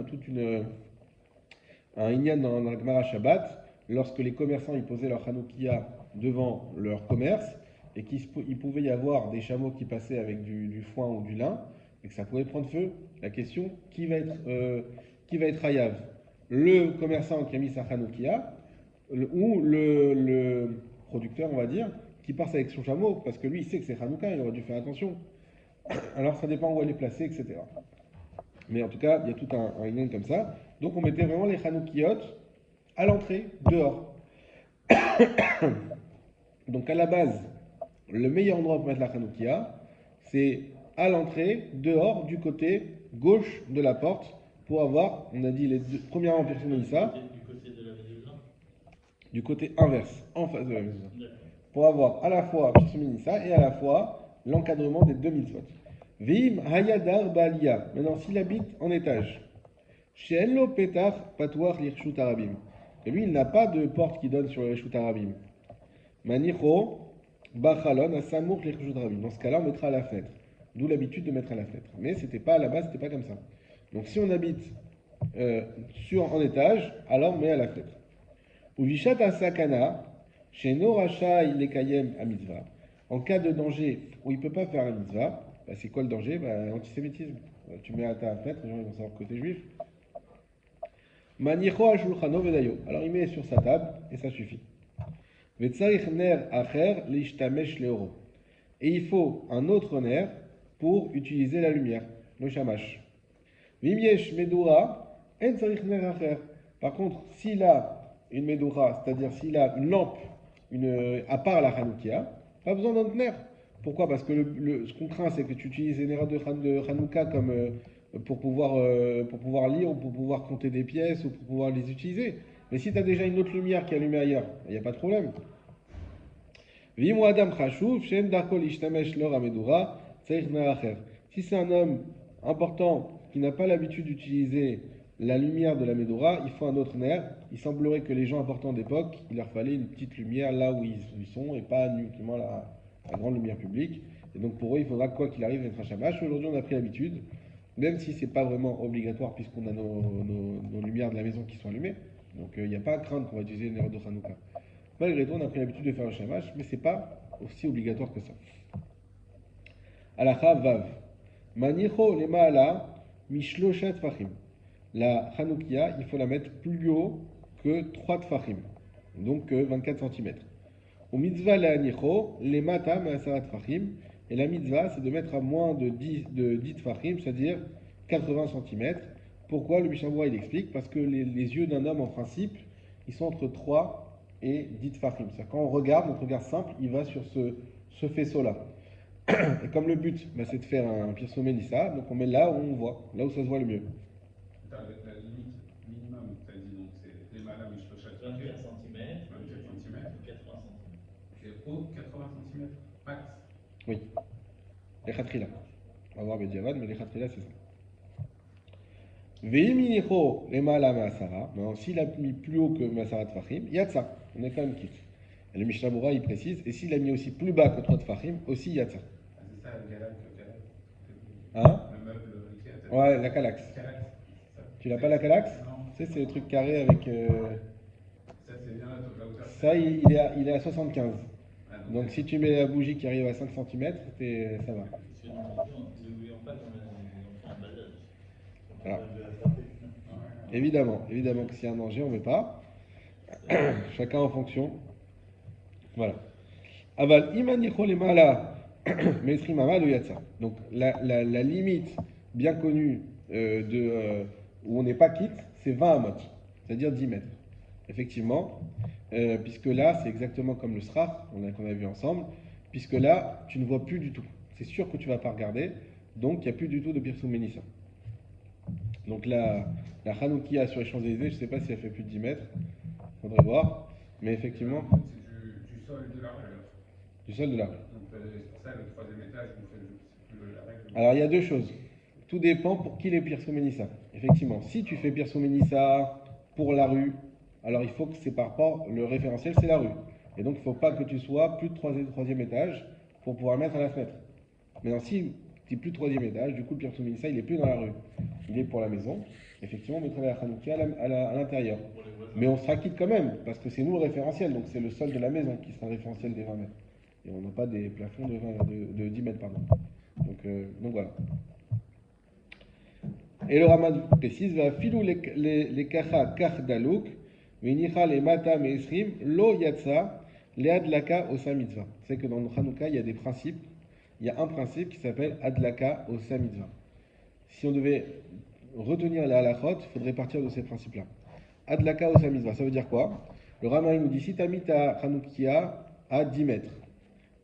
S1: un inyan dans la Gemara Shabbat, lorsque les commerçants ils posaient leur Hanoukia devant leur commerce, et qu'il pouvait y avoir des chameaux qui passaient avec du foin ou du lin, et que ça pouvait prendre feu. La question, qui va être hayav? Le commerçant qui a mis sa Hanoukia, ou le producteur, on va dire, qui passe avec son chameau, parce que lui, il sait que c'est Hanouka, il aurait dû faire attention. Alors ça dépend où elle est placée, etc. Mais en tout cas, il y a tout un lien comme ça. Donc on mettait vraiment les Hanoukiyot à l'entrée, dehors. Donc à la base, le meilleur endroit pour mettre la Hanoukia, c'est à l'entrée, dehors, du côté gauche de la porte, pour avoir, on a dit les deux, premièrement pour ça,
S2: Du côté de la Médouza.
S1: du côté inverse, en face de la maison.
S2: D'accord.
S1: Pour avoir à la fois Pirson Menissa et à la fois l'encadrement des deux mitzvot. Vim Hayadar Baalia. Maintenant, s'il habite en étage, chez Enlo Petar Patouach Lirshut Arabim. Et lui, il n'a pas de porte qui donne sur le Lirshut Arabim. Manicho Bachalon Asamour Lirshut Arabim. Dans ce cas-là, on mettra à la fenêtre. D'où l'habitude de mettre à la fenêtre. Mais c'était pas à la base, c'était pas comme ça. Donc si on habite en étage, alors on met à la fenêtre. Ou Vishat Asakana, chez Noracha Ilekayem à mitzvah. En cas de danger où il ne peut pas faire un mitzvah, bah, c'est quoi le danger? L'antisémitisme. Tu mets à ta fenêtre, les gens vont savoir que tu es juif. Manicho Ashulchano Vedayo. Alors il met sur sa table et ça suffit. Vetsarich ner acher leishtamesh leoro. Et il faut un autre nerf pour utiliser la lumière, le shamash. Vimyesh medura en tsarich ner acher. Par contre, s'il a une medura, c'est-à-dire s'il a une lampe, à part la Hanoukia, pas besoin d'un nerf. Pourquoi? Parce que ce qu'on craint, c'est que tu utilises les nerfs de Hanouka comme pour pouvoir lire ou pour pouvoir compter des pièces ou pour pouvoir les utiliser. Mais si tu as déjà une autre lumière qui est allumée ailleurs, il n'y a pas de problème. Si c'est un homme important qui n'a pas l'habitude d'utiliser la lumière de la Médora, il faut un autre nerf. Il semblerait que les gens importants d'époque, il leur fallait une petite lumière là où ils sont et pas uniquement la grande lumière publique. Et donc pour eux, il faudra quoi qu'il arrive être un shamash. Aujourd'hui, on a pris l'habitude, même si c'est pas vraiment obligatoire puisqu'on a nos lumières de la maison qui sont allumées. Donc il n'y a pas à craindre qu'on va utiliser une nerf de Hanouka. Malgré tout, on a pris l'habitude de faire le shamash, mais c'est pas aussi obligatoire que ça. Alacha vav. Manicho lemaala mishloshat fachim. La Hanoukia, il faut la mettre plus haut que 3 tfachim, donc 24 cm. Au mitzvah la anicho, les mata ma'asarat tfachim, et la mitzvah c'est de mettre à moins de 10 tfachim, c'est-à-dire 80 cm. Pourquoi? Le Mishnah il explique, parce que les yeux d'un homme en principe, ils sont entre 3 et 10 tfachim. C'est-à-dire quand on regarde, notre regard simple, il va sur ce faisceau-là. Et comme le but, c'est de faire un pirso menissa, donc on met là où on voit, là où ça se voit le mieux.
S4: La limite minimum, tu as dit, donc c'est les malades, mais je peux chaque
S2: 24 cm.
S4: 24 cm.
S2: 80 cm.
S4: Et haut, 80 cm max.
S1: Oui. Les khatrila. On va voir Bediavad, mais les khatrila, c'est ça. Veiminicho les mala ma'asara. S'il a mis plus haut que ma'asara tfachim, yatsa. On est quand même quitte. Et le Mishnah Bura, il précise, et s'il a mis aussi plus bas que 3 tfachim, aussi yatsa.
S4: Ah, c'est ça, le galax.
S1: Hein?
S4: Le meuble qui
S1: Ouais, la calax. Tu l'as pas la calax?
S4: Non.
S1: Tu sais, c'est le truc carré avec.
S4: Ça, c'est bien la hauteur.
S1: Ça, il est à 75.
S4: Ah,
S1: Donc si tu mets la bougie qui arrive à 5 cm, ça va.
S2: Parce que n'oublions pas qu'on fait un badage.
S1: Voilà. Évidemment que s'il y a un danger, on ne met pas. Chacun en fonction. Voilà. Aval imanicho les mala maîtri mamad ou yatsa. Donc la limite bien connue où on n'est pas quitte, c'est 20 amot, c'est-à-dire 10 mètres. Effectivement, puisque là, c'est exactement comme le sraf qu'on a vu ensemble, puisque là, tu ne vois plus du tout. C'est sûr que tu ne vas pas regarder, donc il n'y a plus du tout de Pirsou Ménissa. Donc la Hanoukia sur les Champs-Élysées, je ne sais pas si elle fait plus de 10 mètres, il faudrait voir, mais effectivement,
S4: c'est du sol de la rue.
S1: du sol de la rue.
S4: Donc c'est pour ça le troisième étage, c'est plus la règle.
S1: Alors il y a deux choses. Tout dépend pour qui les Pirsou Ménissa. Effectivement, si tu fais Pirsou Ménissa pour la rue, alors il faut que c'est par rapport, le référentiel c'est la rue. Et donc il ne faut pas que tu sois plus de troisième étage pour pouvoir le mettre à la fenêtre. Maintenant si tu n'es plus de troisième étage, du coup le Pirsou Ménissa il n'est plus dans la rue. Il est pour la maison. Effectivement on mettrait la Hanoukia à l'intérieur. Mais on sera quitte quand même, parce que c'est nous le référentiel, donc c'est le sol de la maison qui sera le référentiel des 20 mètres. Et on n'a pas des plafonds de 10 mètres, pardon. Donc voilà. Et le Ramad précise, va filou les kacha kach dalouk, venicha les mata meisrim, lo yatsa, le adlaka osa mitzvah. C'est que dans le Hanouka, il y a des principes. Il y a un principe qui s'appelle adlaka osa mitzvah. Si on devait retenir les halachot, il faudrait partir de ces principes-là. Adlaka osa mitzvah, ça veut dire quoi? Le Rama il nous dit si tu as mis ta Hanoukia à 10 mètres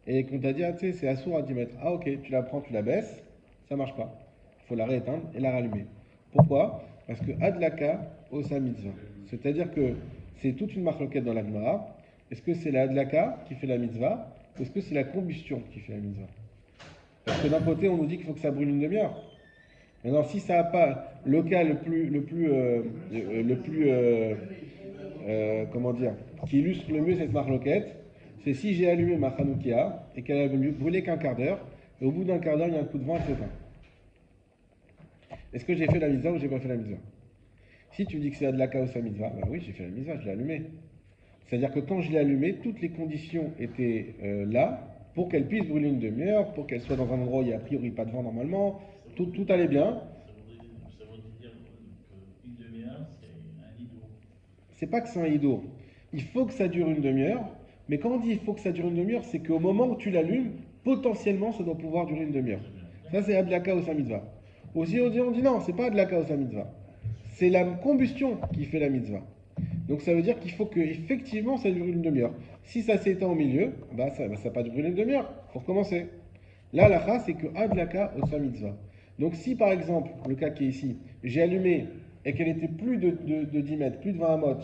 S1: et qu'on t'a dit ah, tu sais, c'est assourd à 10 mètres, ah ok, tu la prends, tu la baisses, ça marche pas. Il faut la rééteindre et la rallumer. Pourquoi? Parce que Adlaka osa mitzvah, c'est-à-dire que c'est toute une marloquette dans la Gemara. Est-ce que c'est la Adlaka qui fait la mitzvah ou est-ce que c'est la combustion qui fait la mitzvah? Parce que d'un côté, on nous dit qu'il faut que ça brûle une demi-heure. Maintenant, si ça n'a pas le cas comment dire, qui illustre le mieux cette marloquette, c'est si j'ai allumé ma Hanoukia et qu'elle a brûlé qu'un quart d'heure, et au bout d'un quart d'heure, il y a un coup de vent, elle s'éteint. Est-ce que j'ai fait la mitzvah ou j'ai pas fait la mitzvah? Si tu dis que c'est de la chaos à mitzvah, ben oui, j'ai fait la mitzvah, je l'ai allumé. C'est-à-dire que quand je l'ai allumé, toutes les conditions étaient là pour qu'elle puisse brûler une demi-heure, pour qu'elle soit dans un endroit où il n'y a a priori pas de vent normalement, tout allait bien.
S2: Ça voudrait dire qu'une demi-heure, c'est un ido.
S1: C'est pas que c'est un hidour. Il faut que ça dure une demi-heure, mais quand on dit il faut que ça dure une demi-heure, c'est qu'au moment où tu l'allumes, potentiellement ça doit pouvoir durer une demi-heure. Ça c'est Adlaka au mitzvah. Aussi on dit non, c'est pas Adlaka au mitzvah. C'est la combustion qui fait la mitzvah. Donc ça veut dire qu'il faut que effectivement ça dure une demi-heure. Si ça s'éteint au milieu, ça va pas durer une demi-heure. Il faut recommencer. Là, la c'est que Adlaka au mitzvah. Donc si par exemple, le cas qui est ici, j'ai allumé et qu'elle était plus de 10 mètres, plus de 20 amot,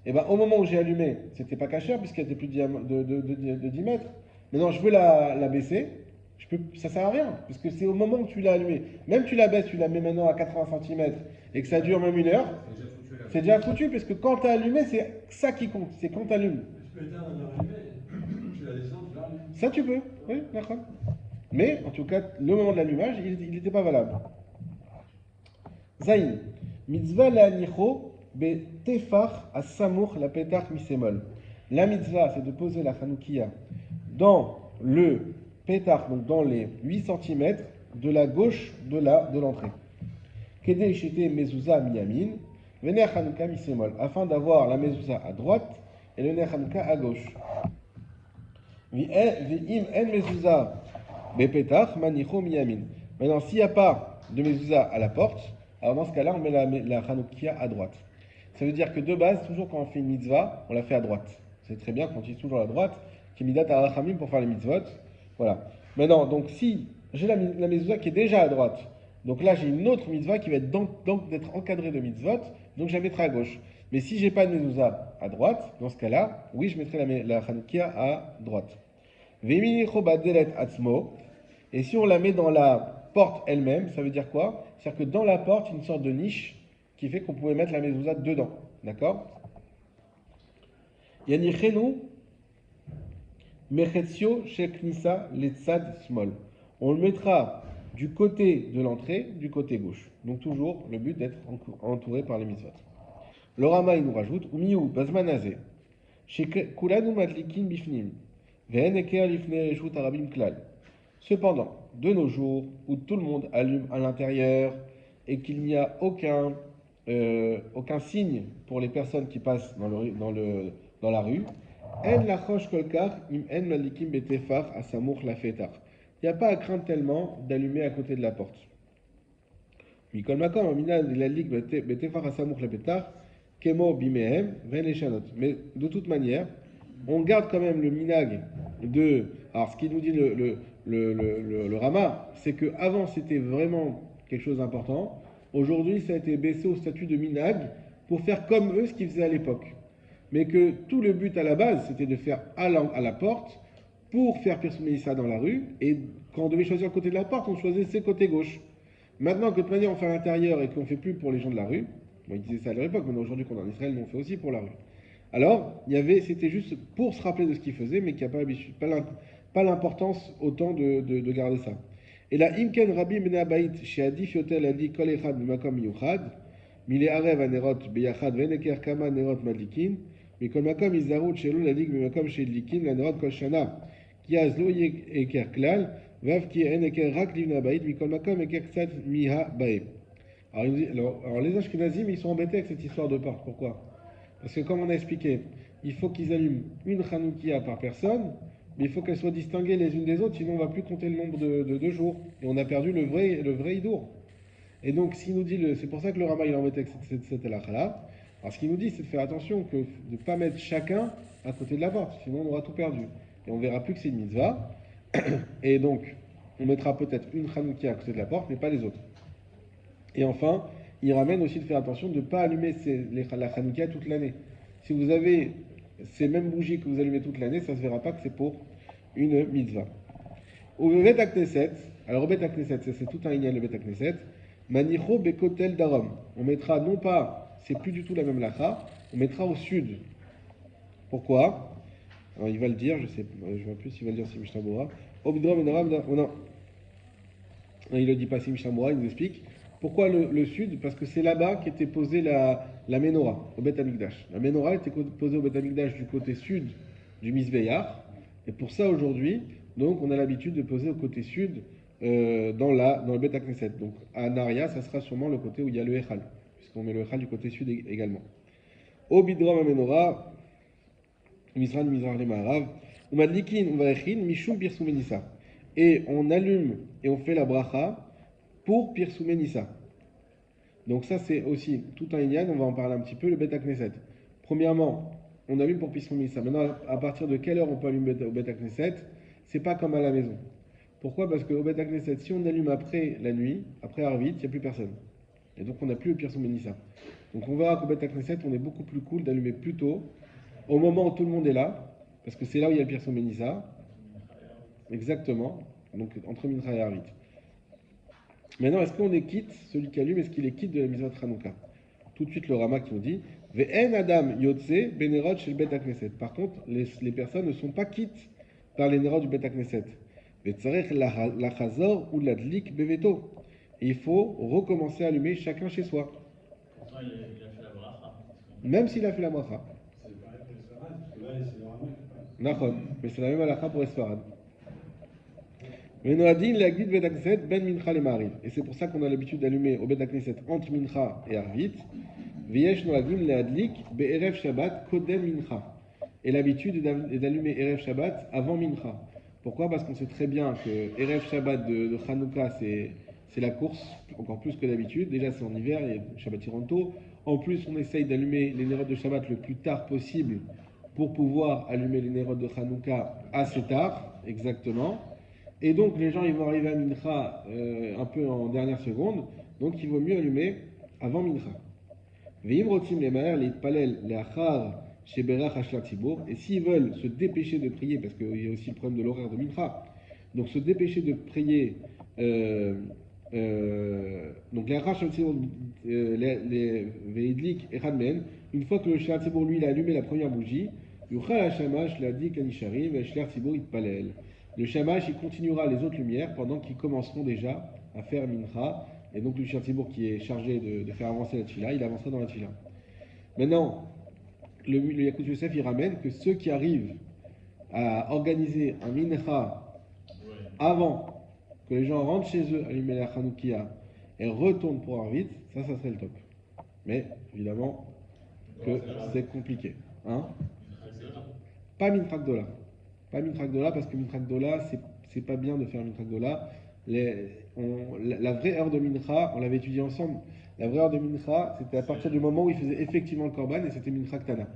S1: et ben au moment où j'ai allumé, c'était pas cachère puisqu'elle était plus de 10 mètres. Maintenant je veux la baisser, ça sert à rien, parce que c'est au moment où tu l'as allumé. Même tu la baisses, tu la mets maintenant à 80 cm et que ça dure même une heure, c'est déjà foutu, parce que quand tu as allumé, c'est ça qui compte, c'est quand tu allumes.
S5: Tu peux éteindre la allumée, tu la descends, tu l'allumes.
S1: Ça tu peux, oui, d'accord. Mais en tout cas, le moment de l'allumage, il n'était pas valable. Zayin, mitzvah la nicho be tefach a samour la petach misemol. La mitzvah, c'est de poser la chanoukia dans le pétard, donc dans les 8 cm de la gauche de l'entrée. Kede shete mezouza miyamin, vener chanouka misemol, afin d'avoir la mezouza à droite et le ner chanouka à gauche. Ve'im en mezouza bepetach manicho miyamin. Maintenant, s'il n'y a pas de mezouza à la porte, alors dans ce cas-là, on met la chanoukia à droite. Ça veut dire que de base, toujours quand on fait une mitzvah, on la fait à droite. C'est très bien qu'on utilise toujours la droite, qui est midat arachamim pour faire les mitzvot. Voilà. Maintenant, donc si j'ai la mezouza qui est déjà à droite, donc là j'ai une autre mitzvah qui va être donc d'être encadrée de mitzvot, donc je la mettrai à gauche. Mais si j'ai pas de mezouza à droite, dans ce cas-là, oui, je mettrai la chanoukia à droite. Ve'minicho badelet atzmo, et si on la met dans la porte elle-même, ça veut dire quoi? C'est-à-dire que dans la porte, il y a une sorte de niche qui fait qu'on pouvait mettre la mezouza dedans. D'accord? Yanichenu Mechetzio Sheknisa Letzad Smol. On le mettra du côté de l'entrée, du côté gauche. Donc toujours le but d'être entouré par les mitzvot. Le Rama il nous rajoute Umiu Bazmanazé Shekulanu Madlikin Bifnim Ve'en Eker Lifne Reshut Arabim Klal. Cependant, de nos jours, où tout le monde allume à l'intérieur et qu'il n'y a aucun signe pour les personnes qui passent dans la rue, il n'y a pas à craindre tellement d'allumer à côté de la porte. Mais de toute manière, on garde quand même le minag de... Alors ce qu'il nous dit le Rama, c'est qu'avant c'était vraiment quelque chose d'important. Aujourd'hui, ça a été baissé au statut de minag pour faire comme eux ce qu'ils faisaient à l'époque. Mais que tout le but à la base, c'était de faire à la porte pour faire personner ça dans la rue. Et quand on devait choisir le côté de la porte, on choisissait côté gauche. Maintenant que de toute manière on fait à l'intérieur et qu'on ne fait plus pour les gens de la rue, bon, ils disaient ça à leur époque, mais aujourd'hui qu'on est en Israël, on fait aussi pour la rue. Alors, c'était juste pour se rappeler de ce qu'ils faisaient, mais qu'il n'y a pas l'importance autant de garder ça. Et là, Imken Rabbi Ben Abaït, chez Adif Yotel a dit Kol Echad B'Makom Yuchad, Mile Arev Anerot Beyachad Veneker Kama Nerot Madlikin, Mikol Makom Izarut Shelou Ladik B'Makom Shedlikin, Lanerot Kol Shana, Ki Azlo Eker Klal, Vav Ki Eneker Rak Livna Abaït, Mikol Makom Eker Ksat Miha Bae. Alors les Ashkenazim, ils sont embêtés avec cette histoire de porte. Pourquoi? Parce que comme on a expliqué, il faut qu'ils allument une Hanoukia par personne, mais il faut qu'elles soient distinguées les unes des autres, sinon on ne va plus compter le nombre de jours. Et on a perdu le vrai Hidour. Et donc, ce qu'il nous dit, c'est pour ça que le Rama il embête avec cette halakha-là. Alors, ce qu'il nous dit, c'est de faire attention, de ne pas mettre chacun à côté de la porte, sinon on aura tout perdu. Et on verra plus que c'est une mitzvah. Et donc, on mettra peut-être une Hanoukia à côté de la porte, mais pas les autres. Et enfin, il ramène aussi de faire attention de ne pas allumer la Hanoukia toute l'année. Si vous avez ces mêmes bougies que vous allumez toute l'année, ça ne se verra pas que c'est pour une mitzvah. Au Bet HaKnesset, alors au Bet HaKnesset, c'est tout un ignal le Bet HaKnesset, Manicho Bekotel Darom. On mettra non pas, c'est plus du tout la même lacha, on mettra au sud. Pourquoi? Alors il va le dire, je vois plus s'il va le dire si Mishnah Bora. Obidrom et Noram, non. Il le dit pas si Mishnah Bora, il nous explique. Pourquoi le sud? Parce que c'est là-bas qu'était posée la menorah, au Bet Amikdash. La menorah était posée au Bet Amikdash du côté sud du Misbeyar. Et pour ça aujourd'hui, donc on a l'habitude de poser au côté sud dans le Bet HaKnesset. Donc à Naria, ça sera sûrement le côté où il y a le Echal, puisqu'on met le Echal du côté sud également. Au Bidrom Amenora, Mizran Mizran le Maharav, Umadlikin Uvarechin, Mishum Pirsumenissa. Et on allume et on fait la bracha pour Pirsumenissa. Donc ça c'est aussi tout un inyan, on va en parler un petit peu, le Bet HaKnesset. Premièrement, on allume pour Pirsumenissa. Maintenant, à partir de quelle heure on peut allumer au Bet HaKnesset? C'est pas comme à la maison. Pourquoi? Parce qu'au Bet HaKnesset, si on allume après la nuit, après Arvit, il n'y a plus personne. Et donc on n'a plus le Pirsumenissa. Donc on verra qu'au Bet HaKnesset, on est beaucoup plus cool d'allumer plus tôt, au moment où tout le monde est là, parce que c'est là où il y a le Pirsumenissa. Exactement. Donc entre Mincha et Arvit. Maintenant, est-ce qu'on est quitte, celui qui allume, est-ce qu'il est quitte de la mitzvah de Hanouka? Tout de suite le Rama qui nous dit Ve'en Adam Yotze Benerot chez le Bet HaKnesset. Par contre, les personnes ne sont pas quittes par les Nerot du Bet HaKnesset. Ve'tzarech la Chazor ou la Dlik Beveto. Et il faut recommencer à allumer chacun chez soi.
S2: Pourtant, il a fait la bracha.
S1: Même s'il a fait la bracha.
S5: C'est pareil pour les Sfarad, parce que là, c'est vraiment.
S1: Nachon. Mais c'est la même halakha pour Esfarad. Venoadin la guide Bet HaKnesset ben Mincha le Ma'ariv. Et c'est pour ça qu'on a l'habitude d'allumer au Bet HaKnesset entre Mincha et Arvit. V'yesh noagim le Adlik be'erev Shabbat kodem Mincha. Et l'habitude est d'allumer Erev Shabbat avant Mincha. Pourquoi? Parce qu'on sait très bien que Erev Shabbat de Hanouka, c'est la course, encore plus que d'habitude. Déjà, c'est en hiver, et Shabbat il rentre tôt. En plus, on essaye d'allumer les Nérot de Shabbat le plus tard possible pour pouvoir allumer les Nérot de Hanouka assez tard, exactement. Et donc, les gens, ils vont arriver à Mincha un peu en dernière seconde. Donc, il vaut mieux allumer avant Mincha. Ve'im rotim les maher, les palel, les achar, chez Berach Hashlat Tzibour. Et s'ils veulent se dépêcher de prier, parce qu'il y a aussi le problème de l'horaire de Mincha, donc se dépêcher de prier, donc les achar Hashlat Tzibour, les ve'idlik et Hadmen, une fois que le Hashlat Tzibour, lui, il a allumé la première bougie, Yuchal Hashamash, la dik anisharim, et Hashlat Tzibour, il palel. Le Shamash, il continuera les autres lumières pendant qu'ils commenceront déjà à faire Mincha. Et donc le Hashlat Tzibour qui est chargé de faire avancer la tefila, il avancera dans la tefila. Maintenant, le Yaakov Yosef, il ramène que ceux qui arrivent à organiser un Mincha avant que les gens rentrent chez eux, allumer la Hanoukia et retournent pour Arvit, ça serait le top. Mais évidemment que c'est compliqué. Hein? Pas Mincha Gdola. Pas Mincha Gdola parce que Mincha Gdola, c'est pas bien de faire Mincha Gdola. La vraie heure de Mincha, on l'avait étudié ensemble. La vraie heure de Mincha, c'était à partir du moment où il faisait effectivement le Korban et c'était Mincha Ktana.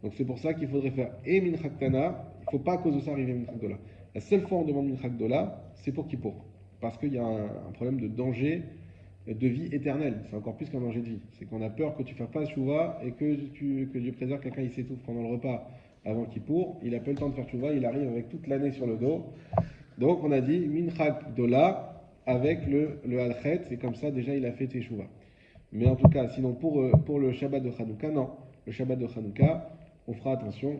S1: Donc c'est pour ça qu'il faudrait faire et Mincha Ktana. Il ne faut pas à cause de ça arriver à Mincha Gdola. La seule fois où on demande Mincha Gdola, c'est pour Kippour. Parce qu'il y a un problème de danger de vie éternelle. C'est encore plus qu'un danger de vie. C'est qu'on a peur que tu ne fasses pas Shuvah et que Dieu préserve quelqu'un, il s'étouffe pendant le repas avant Kippour. Il n'a pas le temps de faire Shuvah, il arrive avec toute l'année sur le dos. Donc on a dit Mincha Gdola avec le Alchet, et comme ça déjà il a fait Teshuvah. Mais en tout cas, sinon pour le Shabbat de Hanouka, non. Le Shabbat de Hanouka, on fera attention.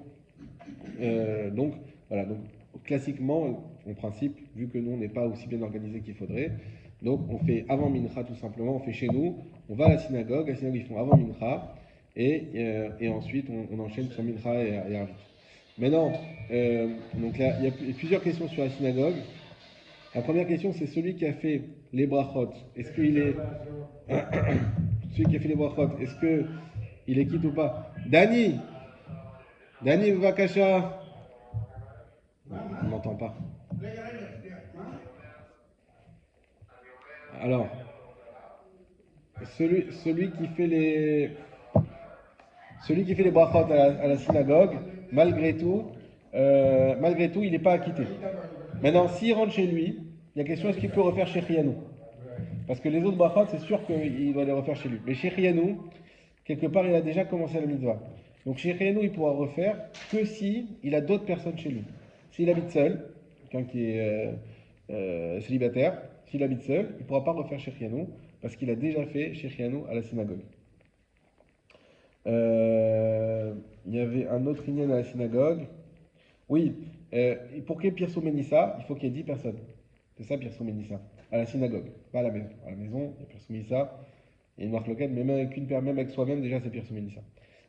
S1: Donc voilà, donc classiquement, en principe, vu que nous on n'est pas aussi bien organisé qu'il faudrait, donc on fait avant Mincha tout simplement, on fait chez nous, on va à la synagogue ils font avant Mincha, et ensuite on enchaîne sur Mincha et Arvit. Maintenant, donc là, il y a plusieurs questions sur la synagogue. La première question, c'est celui qui a fait les brachot. Est-ce qu'il est celui qui a fait les brachot, est-ce que il est quitte ou pas? Dani, Vakasha. On n'entend pas. Alors, celui qui fait les brachot à la synagogue, malgré tout, il n'est pas acquitté. Maintenant, s'il rentre chez lui, il y a question est-ce qu'il peut refaire chez Rianou? Parce que les autres brachot, c'est sûr qu'il doit les refaire chez lui. Mais chez Rianou, quelque part, il a déjà commencé la mitzvah. Donc chez Rianou, il pourra refaire que si il a d'autres personnes chez lui. S'il habite seul, quelqu'un qui est célibataire, s'il habite seul, il ne pourra pas refaire chez Rianou parce qu'il a déjà fait chez Rianou à la synagogue. Il y avait un autre inyan à la synagogue. Oui, pour qu'il y ait Pirso Ménissa, il faut qu'il y ait 10 personnes. C'est ça Pirso Ménissa, à la synagogue, pas à la maison. À la maison, il y a Pirso Ménissa, il y a une marque locale, mais même avec soi-même, déjà c'est Pirso Ménissa.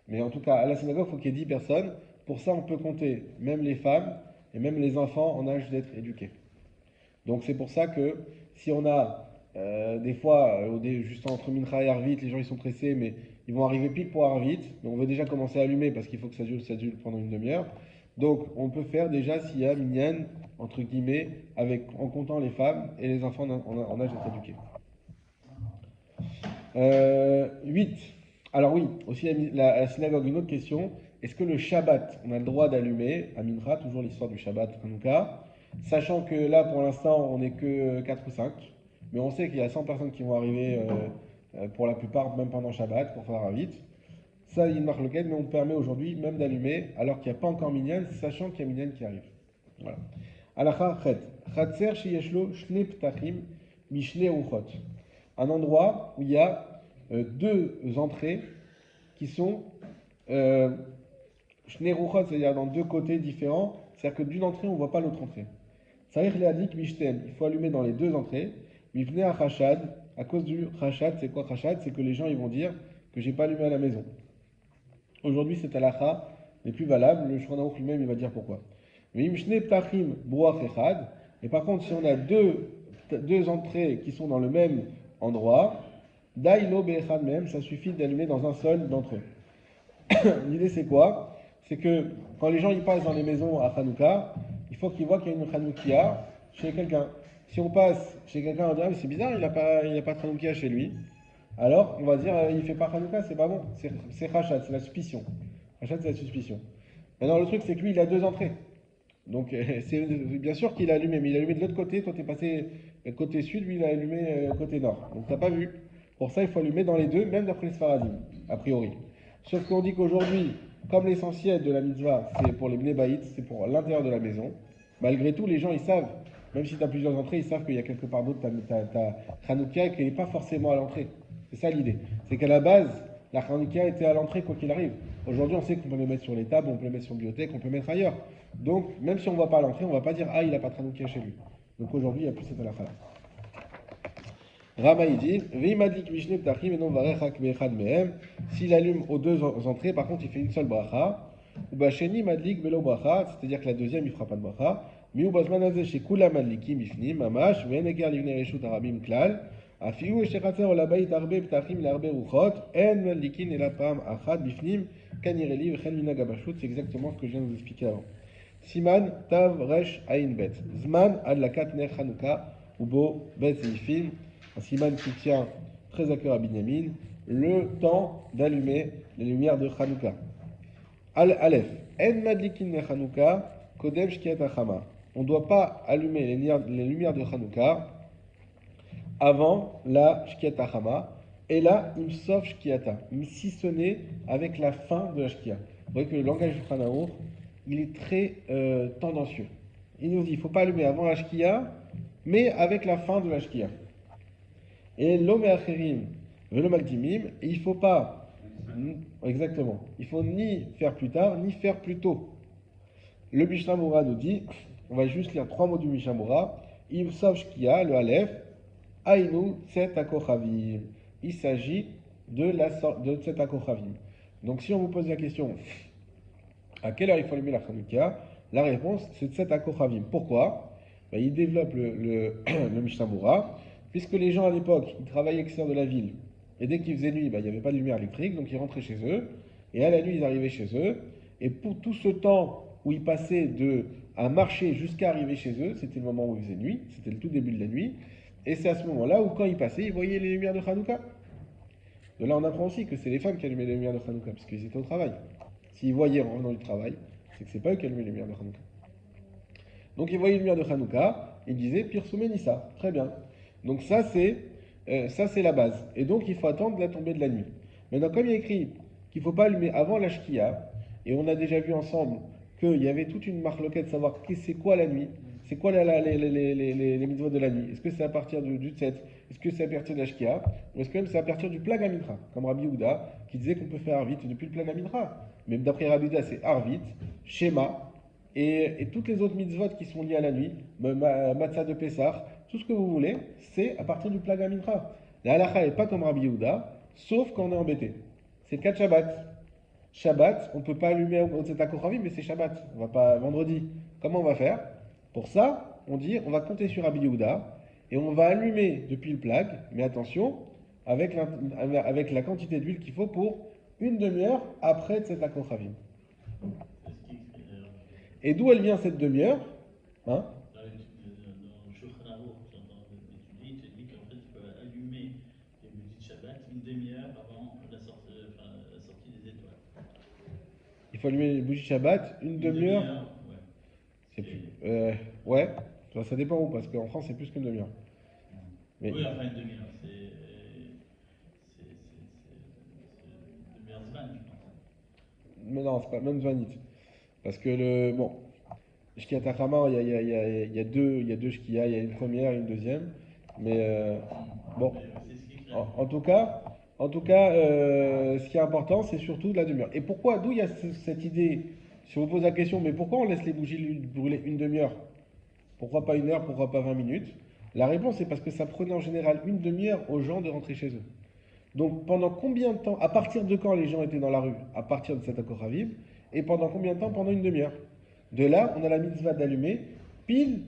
S1: Mais en tout cas, à la synagogue, il faut qu'il y ait 10 personnes. Pour ça, on peut compter même les femmes et même les enfants en âge d'être éduqués. Donc c'est pour ça que si on a des fois, juste entre Mincha et Arvit, les gens ils sont pressés, mais ils vont arriver pile pour Arvit, mais on veut déjà commencer à allumer parce qu'il faut que ça dure pendant une demi-heure. Donc on peut faire déjà s'il y a minyan, entre guillemets, en comptant les femmes et les enfants en âge d'être éduqués. 8. Alors oui, aussi à la synagogue, une autre question. Est-ce que le Shabbat, on a le droit d'allumer à Mincha, toujours l'histoire du Shabbat Hanouka, sachant que là, pour l'instant, on n'est que 4 ou 5, mais on sait qu'il y a 100 personnes qui vont arriver, pour la plupart, même pendant Shabbat, pour faire un vite. Ça, il y a une marque locale, mais on permet aujourd'hui même d'allumer, alors qu'il n'y a pas encore minyan, sachant qu'il y a minyan qui arrive. Voilà. Alacha chet. Chatser sheyeshlo shne ptachim mishne ruchot. Un endroit où il y a deux entrées qui sont shne ruchot, c'est-à-dire dans deux côtés différents, c'est-à-dire que d'une entrée, on ne voit pas l'autre entrée. Sarich leadik mishten, il faut allumer dans les deux entrées. Mifne a chashad, à cause du chashad, c'est quoi chashad? C'est que les gens ils vont dire que j'ai pas allumé à la maison. Aujourd'hui, cette halakha n'est plus valable. Le Shulchan Aruch lui-même, il va dire pourquoi. Mais imshne ptachim bruach echad. Et par contre, si on a deux entrées qui sont dans le même endroit, dailo be'echad même, ça suffit d'allumer dans un seul d'entre eux. L'idée, c'est quoi? C'est que quand les gens ils passent dans les maisons à Hanouka, il faut qu'ils voient qu'il y a une Hanoukia chez quelqu'un. Si on passe chez quelqu'un, on va dire mais c'est bizarre, il n'a pas de Hanoukia chez lui. Alors, on va dire, il ne fait pas Hanouka, c'est pas bon. C'est Rachat, c'est la suspicion. Rachat, c'est la suspicion. Maintenant, le truc, c'est que lui, il a deux entrées. Donc, c'est bien sûr qu'il a allumé, mais il a allumé de l'autre côté. Toi, tu es passé côté sud, lui, il a allumé côté nord. Donc, tu n'as pas vu. Pour ça, il faut allumer dans les deux, même d'après les Sfaradim, a priori. Sauf qu'on dit qu'aujourd'hui, comme l'essentiel de la mitzvah, c'est pour les Bnei Baït, c'est pour l'intérieur de la maison, malgré tout, les gens, ils savent, même si tu as plusieurs entrées, ils savent qu'il y a quelque part d'autre ta Hanouka et qu'elle n'est pas forcément à l'entrée. C'est ça l'idée. C'est qu'à la base, la Hanouka était à l'entrée quoi qu'il arrive. Aujourd'hui, on sait qu'on peut les mettre sur les tables, on peut les mettre sur la bibliothèque, on peut les mettre ailleurs. Donc, même si on ne voit pas à l'entrée, on ne va pas dire ah, il n'a pas de Hanouka chez lui. Donc aujourd'hui, il n'y a plus cette halakha. Rama il dit Veimadlik Mishne Ptachim et non Varechak Beechad Mehem. S'il allume aux deux entrées, par contre, il fait une seule bracha. Ou Basheni Madlik Belo Bracha, c'est-à-dire que la deuxième, il ne fera pas de bracha. Mais ou Bazman Azeh chez Kula Madlikim Ifnim, Mamash, Venegar Livne Reshut Arabim Klal. Afiou et Shechatzer ou la Baït Arbe Ptachim l'Arbe Ruchot, En Madlikin et la Pam Achad Bifnim, Kanireli, Chen Minagabashut, c'est exactement ce que je viens de vous expliquer avant. Siman Tav Resh Ain Bet. Zman Adlakat Ner Chanukah, Ubo Bet Seifim. Un siman qui tient très à cœur à Binyamin, le temps d'allumer les lumières de Hanouka. Aleph, En Madlikin ne Hanouka, Kodem Shkiat Achama. On ne doit pas allumer les lumières de Hanouka avant la Shkiat Achama, et là, Imsov Shkiata, si ce n'est avec la fin de la Shkia. Vous voyez que le langage du Shulchan il est très tendancieux. Il nous dit, il ne faut pas allumer avant la Shkia, mais avec la fin de la Shkia. Et l'homme acherim, velo magdimim, et il ne faut pas, exactement, il faut ni faire plus tard, ni faire plus tôt. Le Mishnah Moura nous dit, on va juste lire 3 mots du Mishnah Moura, Imsav Shkia, le Aleph, Ainu Tset Akochavim. Il s'agit de Tset Akochavim. Donc si on vous pose la question, à quelle heure il faut allumer la Hanouka, la réponse c'est Tset Akochavim. Pourquoi? Il développe le Mishnah Moura. Puisque les gens à l'époque, ils travaillaient à l'extérieur de la ville, et dès qu'il faisait nuit, il n'y avait pas de lumière électrique, donc ils rentraient chez eux, et à la nuit, ils arrivaient chez eux, et pour tout ce temps où ils passaient à marcher jusqu'à arriver chez eux, c'était le moment où il faisait nuit, c'était le tout début de la nuit, et c'est à ce moment-là où quand ils passaient, ils voyaient les lumières de Hanouka. De là, on apprend aussi que c'est les femmes qui allumaient les lumières de Hanouka, parce qu'ils étaient au travail. S'ils voyaient en revenant du travail, c'est que c'est pas eux qui allumaient les lumières de Hanouka. Donc ils voyaient les lumières de Hanouka, ils disaient Pirsumé Nissa, très bien. Donc ça c'est la base. Et donc il faut attendre la tombée de la nuit. Maintenant, comme il y a écrit qu'il ne faut pas allumer avant la Shkia, et on a déjà vu ensemble qu'il y avait toute une marloquette de savoir c'est quoi la nuit, c'est quoi les mitzvot de la nuit. Est-ce que c'est à partir du Tset, est-ce que c'est à partir de la Shkia, ou est-ce que même c'est à partir du Plag Amidra, comme Rabbi Yehuda, qui disait qu'on peut faire Arvit depuis le Plag Amidra. Mais d'après Rabbi Yehuda, c'est Arvit, Shema, et toutes les autres mitzvot qui sont liées à la nuit, Matzah de Pessah, tout ce que vous voulez, c'est à partir du Plag Amidra. La halakha n'est pas comme Rabbi Yehuda, sauf quand on est embêté. C'est le cas de Shabbat. Shabbat, on ne peut pas allumer au Tzeta Kochavim, mais c'est Shabbat. On va pas vendredi. Comment on va faire? Pour ça, on dit, on va compter sur Rabbi Yehuda et on va allumer depuis le plag, mais attention, avec la quantité d'huile qu'il faut pour une demi-heure après Tzeta Kochavim. Et d'où elle vient cette demi-heure? Hein?
S2: Dans le Shulchan Aruch, tu dis qu'en fait, tu peux allumer les bougies de Shabbat une demi-heure avant la sortie des étoiles.
S1: Il faut allumer les bougies de Shabbat une demi-heure?
S2: Ouais.
S1: C'est plus. Ouais, ça dépend où, parce qu'en France c'est plus qu'une demi-heure. Mais,
S2: Oui, enfin une demi-heure, c'est une demi-heure Zman, je pense.
S1: mais non, c'est pas même Zvanit. Parce que bon, Shkia Tachama, il y a deux Shkia, il y a une première et une deuxième. Mais bon,
S2: C'est ce qui est
S1: en tout cas, ce qui est important, c'est surtout la demi-heure. Et pourquoi, d'où il y a cette idée, si on vous pose la question, mais pourquoi on laisse les bougies brûler une demi-heure? Pourquoi pas une heure, pourquoi pas 20 minutes? La réponse est parce que ça prenait en général une demi-heure aux gens de rentrer chez eux. Donc pendant combien de temps, à partir de quand les gens étaient dans la rue? À partir de cet accord Aviv. Et pendant combien de temps? Pendant une demi-heure. De là, on a la mitzvah d'allumer pile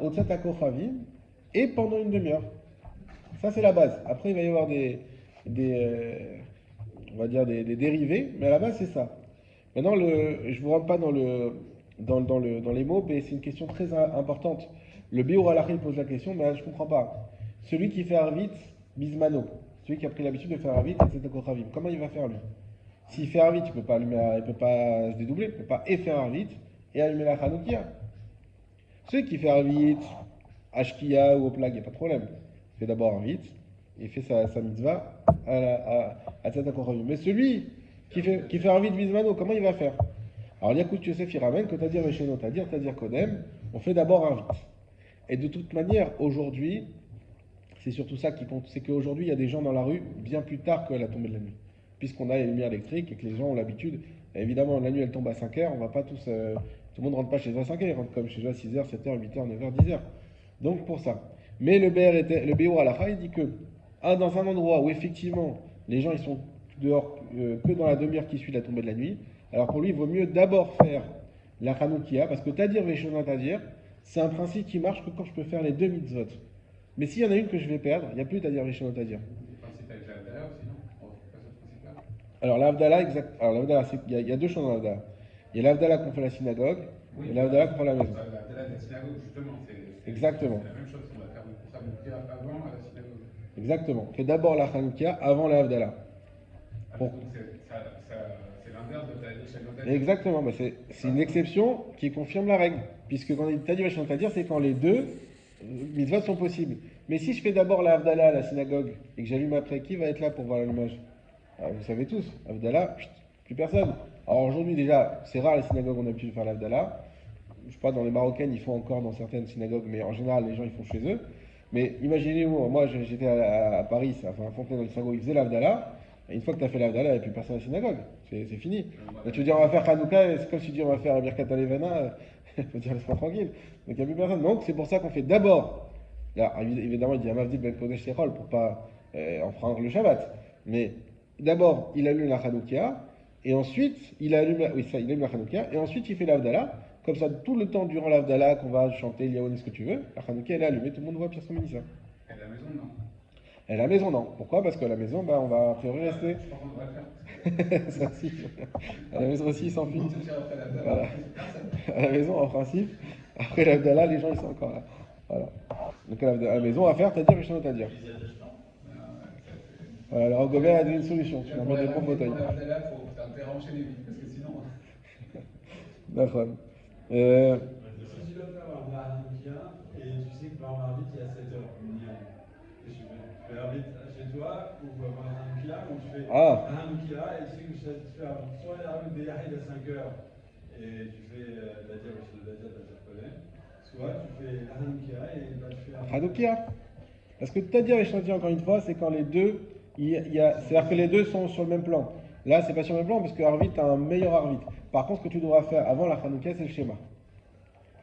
S1: au Tzat HaKochavim et pendant une demi-heure. Ça, c'est la base. Après, il va y avoir on va dire des dérivés, mais à la base, c'est ça. Maintenant, je ne vous rentre pas dans les mots, mais c'est une question très importante. Le Biur Halacha pose la question, mais là, je ne comprends pas. Celui qui fait Arvit, Bismano, celui qui a pris l'habitude de faire Arvit, et Tzat HaKochavim, comment il va faire lui? S'il fait Arvit, il ne peut pas se dédoubler, il ne peut pas faire Arvit et allumer la Hanoukia. Celui qui fait Arvit, Ashkia ou au Plag, il n'y a pas de problème. Il fait d'abord Arvit, et il fait sa mitzvah à Tzat HaKochavim. Mais celui qui fait Arvit Bismano, comment il va faire? Alors, Yakout Yosef, il ramène que Tadir Vesheno, Tadir Kodem, on fait d'abord Arvit. Et de toute manière, aujourd'hui, c'est surtout ça qui compte, c'est qu'aujourd'hui, il y a des gens dans la rue bien plus tard que la tombée de la nuit. Puisqu'on a les lumières électriques et que les gens ont l'habitude, évidemment, la nuit elle tombe à 5h, on va pas tous, tout le monde ne rentre pas chez eux à 5h, ils rentrent comme chez eux à 6h, 7h, 8h, 9h, 10h. Donc pour ça. Mais le Béor Halacha, il dit que dans un endroit où effectivement les gens ils sont dehors que dans la demi-heure qui suit la tombée de la nuit, alors pour lui il vaut mieux d'abord faire la Hanoukia, parce que Tadir Veshona Tadir, c'est un principe qui marche que quand je peux faire les deux mitzvot. Mais s'il y en a une que je vais perdre, il n'y a plus Tadir Veshona Tadir. Alors l'Avdala, exact. Alors l'Avdala, il y a deux choses dans l'Avdala. Il y a l'Avdala qu'on fait à la synagogue et l'Avdala qu'on fait à la maison.
S4: L'Avdala de la synagogue, justement, c'est
S1: Exactement.
S4: la même chose. On va faire le Hanoukia avant à la synagogue.
S1: Exactement. On fait d'abord la Hanoukia avant l'Avdala.
S4: Donc c'est l'inverse de ta Veshona.
S1: Exactement. Bah c'est une exception qui confirme la règle. Puisque quand il dit Tadir Veshona Tadir, c'est quand les deux mitzvot sont possibles. Mais si je fais d'abord la Avdala à la synagogue et que j'allume après, qui va être là pour voir l'allumage? Alors, vous savez tous, Avdala, plus personne. Alors aujourd'hui déjà, c'est rare les synagogues ont l'habitude de faire l'Avdala. Je sais pas, dans les Marocaines, ils font encore dans certaines synagogues, mais en général, les gens ils font chez eux. Mais imaginez-vous, moi j'étais à Paris, enfin à Fontenay dans le synagogue, ils faisaient l'Avdala. Et une fois que tu as fait l'Avdala, il n'y a plus personne à la synagogue. C'est fini. Là, tu veux dire on va faire Hanouka, c'est comme si tu dis on va faire Birkat Alevana, il faut dire laisse-moi tranquille. Donc il n'y a plus personne. Donc c'est pour ça qu'on fait d'abord, là évidemment il dit Amavdil Ben Kodesh Sechol pour pas enfreindre le Shabbat. Mais d'abord, il allume la Hanoukia, et ensuite, il allume la Hanoukia, et ensuite il fait l'Avdala. Comme ça, tout le temps durant l'Avdala, qu'on va chanter Liaonis, ce que tu veux, la Hanoukia elle est allumée, tout le monde voit Pierre Soménissa.
S4: Et à la maison, non.
S1: Et à la maison, non. Pourquoi? Parce qu'à la maison, on va a priori rester.
S4: Je pense qu'on va le faire.
S1: Ça aussi. À la maison aussi, ils s'enfuient.
S4: Tout ça après l'Avdala,
S1: Voilà.
S4: personne.
S1: À la maison, en principe, après l'Avdala, les gens ils sont encore là. Voilà. Donc à la maison, on va faire Tadir Veshano Tadir. Voilà, alors Gobert a donné une solution, tu vas mettre des bons fauteuils.
S4: Pour la faut t'as intérêt à enchaîner vite, parce que sinon.
S1: D'accord.
S5: Si tu dois faire un Hanukkah et tu sais que par Arvit il y a 7 heures, et tu fais Arvit chez toi ou avant la Hanukkah, ou tu fais
S1: Ah.
S5: un Hanukkah et tu sais que tu fais soit Arvit Beyahid à 5 heures et tu fais la diable, soit tu fais la Hanukkah et là tu fais
S1: Hanoukia. Parce que Tadir et Chantier, encore une fois, c'est quand les deux, c'est-à-dire que les deux sont sur le même plan. Là, c'est pas sur le même plan parce que Arvit a un meilleur Arvit. Par contre, ce que tu devras faire avant la Hanoukia, c'est le schéma.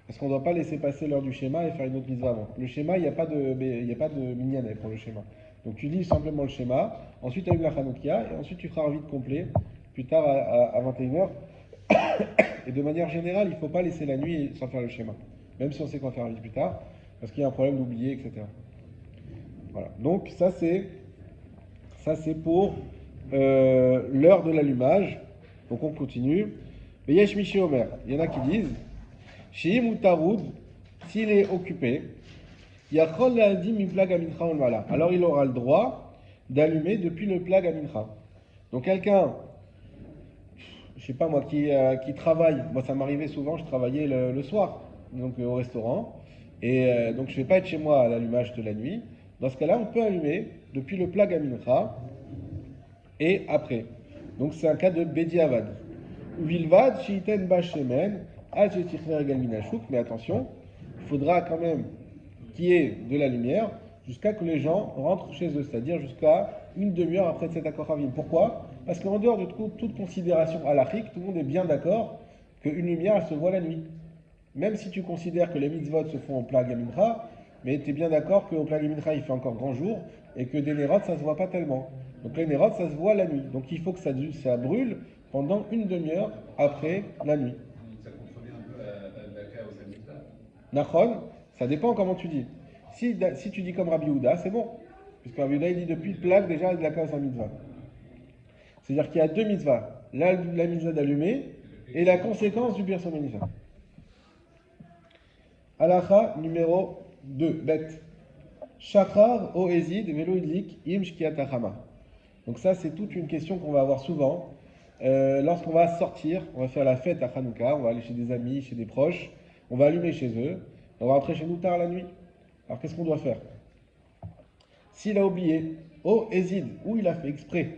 S1: Parce qu'on ne doit pas laisser passer l'heure du schéma et faire une autre mitzvah avant. Le schéma, il n'y a pas de minyan pour le schéma. Donc tu lis simplement le schéma, ensuite tu allumes la Hanoukia et ensuite tu feras Arvit complet plus tard à 21h. Et de manière générale, il ne faut pas laisser la nuit sans faire le schéma. Même si on sait qu'on va faire Arvit plus tard, parce qu'il y a un problème d'oublier, etc. Voilà. Donc ça c'est pour l'heure de l'allumage. Donc on continue. Mais Yesh Miché Omer, il y en a qui disent Shim ou Taroud, s'il est occupé, Yachol La'adim mi plag amincha ol mala. Alors il aura le droit d'allumer depuis le plag amincha. Donc quelqu'un, je sais pas moi, qui travaille, moi ça m'arrivait souvent, je travaillais le soir, donc au restaurant, et donc je ne vais pas être chez moi à l'allumage de la nuit. Dans ce cas-là, on peut allumer depuis le plag amincha et après. Donc c'est un cas de bediavad. Vilvad shiten bashemen mais attention, il faudra quand même qu'il y ait de la lumière jusqu'à que les gens rentrent chez eux, c'est-à-dire jusqu'à une demi-heure après cet accord Ravim. Pourquoi? Parce qu'en dehors de toute considération halachique, tout le monde est bien d'accord qu'une lumière, elle se voit la nuit. Même si tu considères que les mitzvot se font au plag mincha, mais tu es bien d'accord qu'au plag mincha, il fait encore grand jour et que des nérotes, ça ne se voit pas tellement. Donc les nérotes, ça se voit la nuit. Donc il faut que ça brûle pendant une demi-heure après la nuit.
S4: Ça contredit un peu la cas aux Amita.
S1: Nachon, ça dépend comment tu dis. Si tu dis comme Rabbi Houda, c'est bon. Puisque Rabbi Houda, il dit depuis le plag déjà de la cause en mitzvah. C'est-à-dire qu'il y a deux mitzvahs. La mitzvah d'allumer et la conséquence du Birson Menisa. Halacha numéro 2, bête. Shachar o ezid velo idlik im shkiatachama. Donc ça, c'est toute une question qu'on va avoir souvent. Lorsqu'on va sortir, on va faire la fête à Hanouka, on va aller chez des amis, chez des proches, on va allumer chez eux, on va rentrer chez nous tard la nuit. Alors qu'est-ce qu'on doit faire? S'il a oublié, oh ezid, ou il a fait exprès,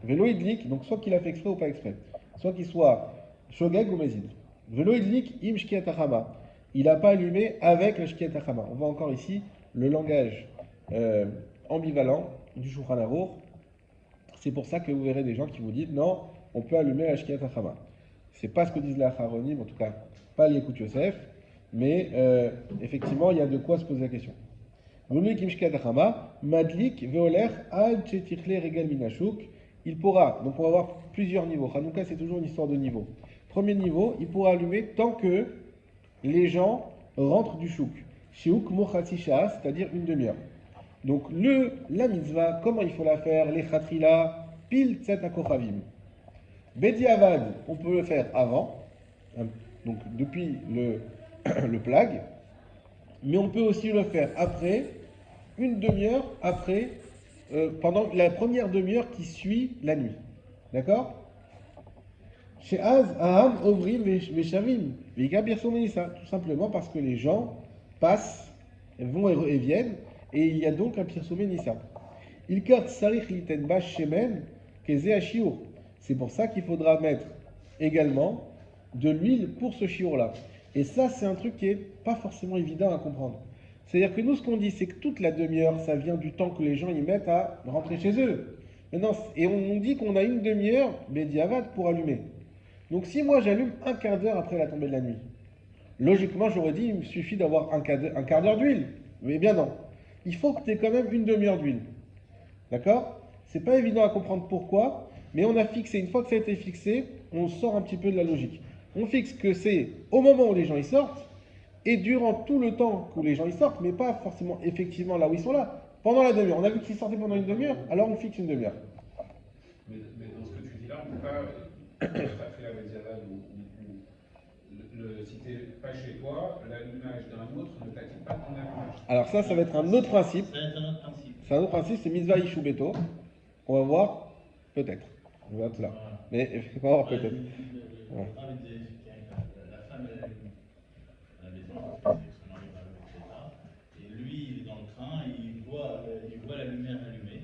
S1: vélo idlik, donc soit qu'il a fait exprès ou pas exprès, soit qu'il soit shogeg ou mezid. Vélo idlik im shkiatachama. Il n'a pas allumé avec le shkiatachama. On voit encore ici le langage ambivalent du Shulchan Aruch. C'est pour ça que vous verrez des gens qui vous disent non, on peut allumer la shkiatachama. C'est pas ce que disent les Acharonim, en tout cas pas les Yekut Yosef, mais effectivement il y a de quoi se poser la question. Madlik veoler ad chetichle regal minashuk. Il pourra, donc on va voir plusieurs niveaux. Hanouka c'est toujours une histoire de niveau. Premier niveau, il pourra allumer tant que les gens rentrent du chouk. Shiouk mochati shah, c'est-à-dire une demi-heure. Donc la mitzvah, comment il faut la faire? Les chatrila, pile tset akochavim. Bediavad, on peut le faire avant, donc depuis le plag, mais on peut aussi le faire après, une demi-heure après, pendant la première demi-heure qui suit la nuit. D'accord? Chez Az, Aham, Ovrim, Veshavim, Vigabir Somenissa, tout simplement parce que les gens passent, vont et viennent, et il y a donc un Pirsomé Nissa. Il kart sarich liten bash shemen keze ashiour. C'est pour ça qu'il faudra mettre également de l'huile pour ce chiour-là. Et ça, c'est un truc qui est pas forcément évident à comprendre. C'est-à-dire que nous, ce qu'on dit, c'est que toute la demi-heure, ça vient du temps que les gens y mettent à rentrer chez eux. Maintenant, et on dit qu'on a une demi-heure, Bediavad, pour allumer. Donc si moi j'allume un quart d'heure après la tombée de la nuit, logiquement j'aurais dit il me suffit d'avoir un quart d'heure d'huile. Mais bien non. Il faut que tu aies quand même une demi-heure d'huile. D'accord? C'est pas évident à comprendre pourquoi, mais on a fixé, une fois que ça a été fixé, on sort un petit peu de la logique. On fixe que c'est au moment où les gens y sortent, et durant tout le temps où les gens y sortent, mais pas forcément effectivement là où ils sont là. Pendant la demi-heure. On a vu qu'ils sortaient pendant une demi-heure, alors on fixe une demi-heure.
S4: Mais dans ce que tu dis là, on ne peut pas faire la Bediavad si tu n'es pas chez toi, l'allumage d'un autre ne t'active pas ton allumage.
S1: Alors ça va être un autre principe.
S2: Ça va être un autre principe.
S1: C'est un autre principe, c'est mitzvah ishu beto. On va voir peut-être. On va être là. Mais on va voir peut-être. Ouais.
S2: La femme, elle allume à la maison, parce que son mari va allumer, etc. Et lui, il est dans le train, il voit la lumière allumée.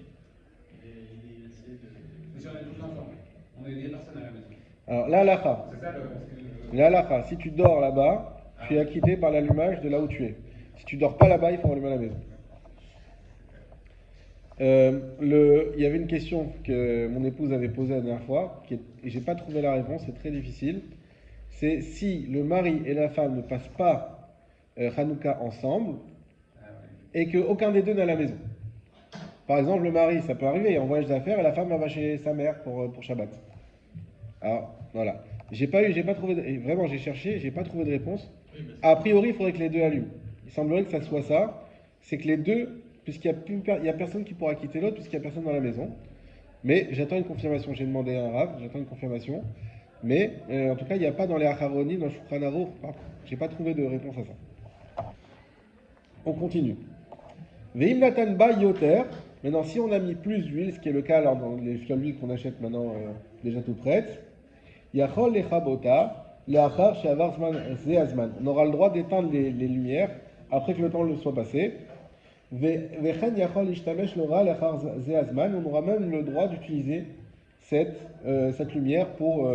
S2: Il essaie de.
S4: Mais si on est tous ensemble, on est 10 personnes à la maison.
S1: Alors, la halakha.
S4: C'est ça le.
S1: La halakha, si tu dors là-bas, tu es acquitté par l'allumage de là où tu es. Si tu dors pas là-bas, il faut allumer à la maison. Il y avait une question que mon épouse avait posée la dernière fois, et j'ai pas trouvé la réponse, c'est très difficile. C'est si le mari et la femme ne passent pas Hanouka ensemble, et qu'aucun des deux n'est à la maison. Par exemple, le mari, ça peut arriver, il est en voyage d'affaires, et la femme elle va chez sa mère pour Shabbat. Alors, voilà. J'ai pas trouvé, vraiment j'ai cherché, j'ai pas trouvé de réponse. A priori, il faudrait que les deux allument. Il semblerait que ça soit ça, c'est que les deux, puisqu'il y a personne qui pourra quitter l'autre, puisqu'il y a personne dans la maison. Mais j'attends une confirmation, j'ai demandé à un rave, j'attends une confirmation. Mais en tout cas, il n'y a pas dans les Acharonim, dans le Shulchan Aruch, j'ai pas trouvé de réponse à ça. On continue. Veim natan ba yoter. Maintenant, si on a mis plus d'huile, ce qui est le cas alors dans les fioles d'huile qu'on achète maintenant déjà tout prêtes, yachol lechabota leachar she'avar zman ze azman. On aura le droit d'éteindre les lumières après que le temps le soit passé. Vechen yachol ishtamesh lora leachar ze azman. On aura même le droit d'utiliser cette lumière pour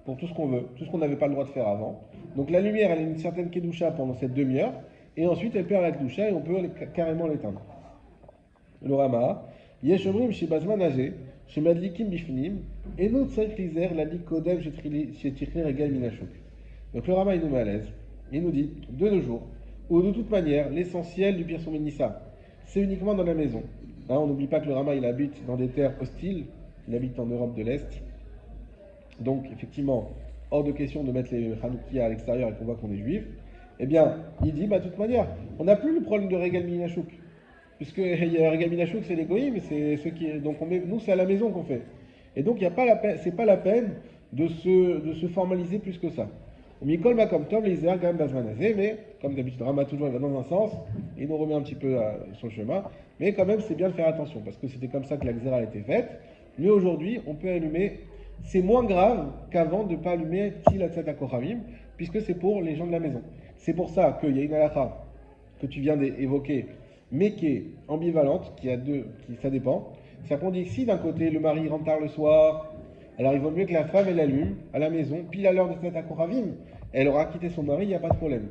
S1: tout ce qu'on veut, tout ce qu'on n'avait pas le droit de faire avant. Donc la lumière, elle a une certaine kedusha pendant cette demi-heure, et ensuite elle perd la kedusha et on peut carrément l'éteindre. Le Rama, Yeshomrim Shibazman Age, Shemadlikim Bifnim, et nous tzarich lizer l'alik kodem shetichle regal minashuk. Donc le Rama il nous met à l'aise, il nous dit, de nos jours, ou de toute manière, l'essentiel du Pirsum Nissa, c'est uniquement dans la maison. Hein, on n'oublie pas que le Rama il habite dans des terres hostiles, il habite en Europe de l'Est. Donc effectivement, hors de question de mettre les Hanoukia à l'extérieur et qu'on voit qu'on est juif. Eh bien, il dit, de toute manière, on n'a plus le problème de Regal Minashuk. Puisque Regal Minashuk, c'est l'égoïme, c'est ceux qui. Donc nous, c'est à la maison qu'on fait. Et donc, c'est pas la peine de se formaliser plus que ça. Mikol Makom Tov, les Gam Bazmanazé, mais comme d'habitude, Rama toujours il va dans un sens, il nous remet un petit peu sur le chemin. Mais quand même, c'est bien de faire attention, parce que c'était comme ça que la Xéra a été faite. Mais aujourd'hui, on peut allumer. C'est moins grave qu'avant de ne pas allumer Tilatzat Akoramim, puisque c'est pour les gens de la maison. C'est pour ça qu'il y a une halakha que tu viens d'évoquer, mais qui est ambivalente, ça dépend. C'est qu'on dit que si d'un côté le mari rentre tard le soir, alors il vaut mieux que la femme elle allume à la maison, pile à l'heure de Tzat Akoravim, elle aura quitté son mari, il n'y a pas de problème.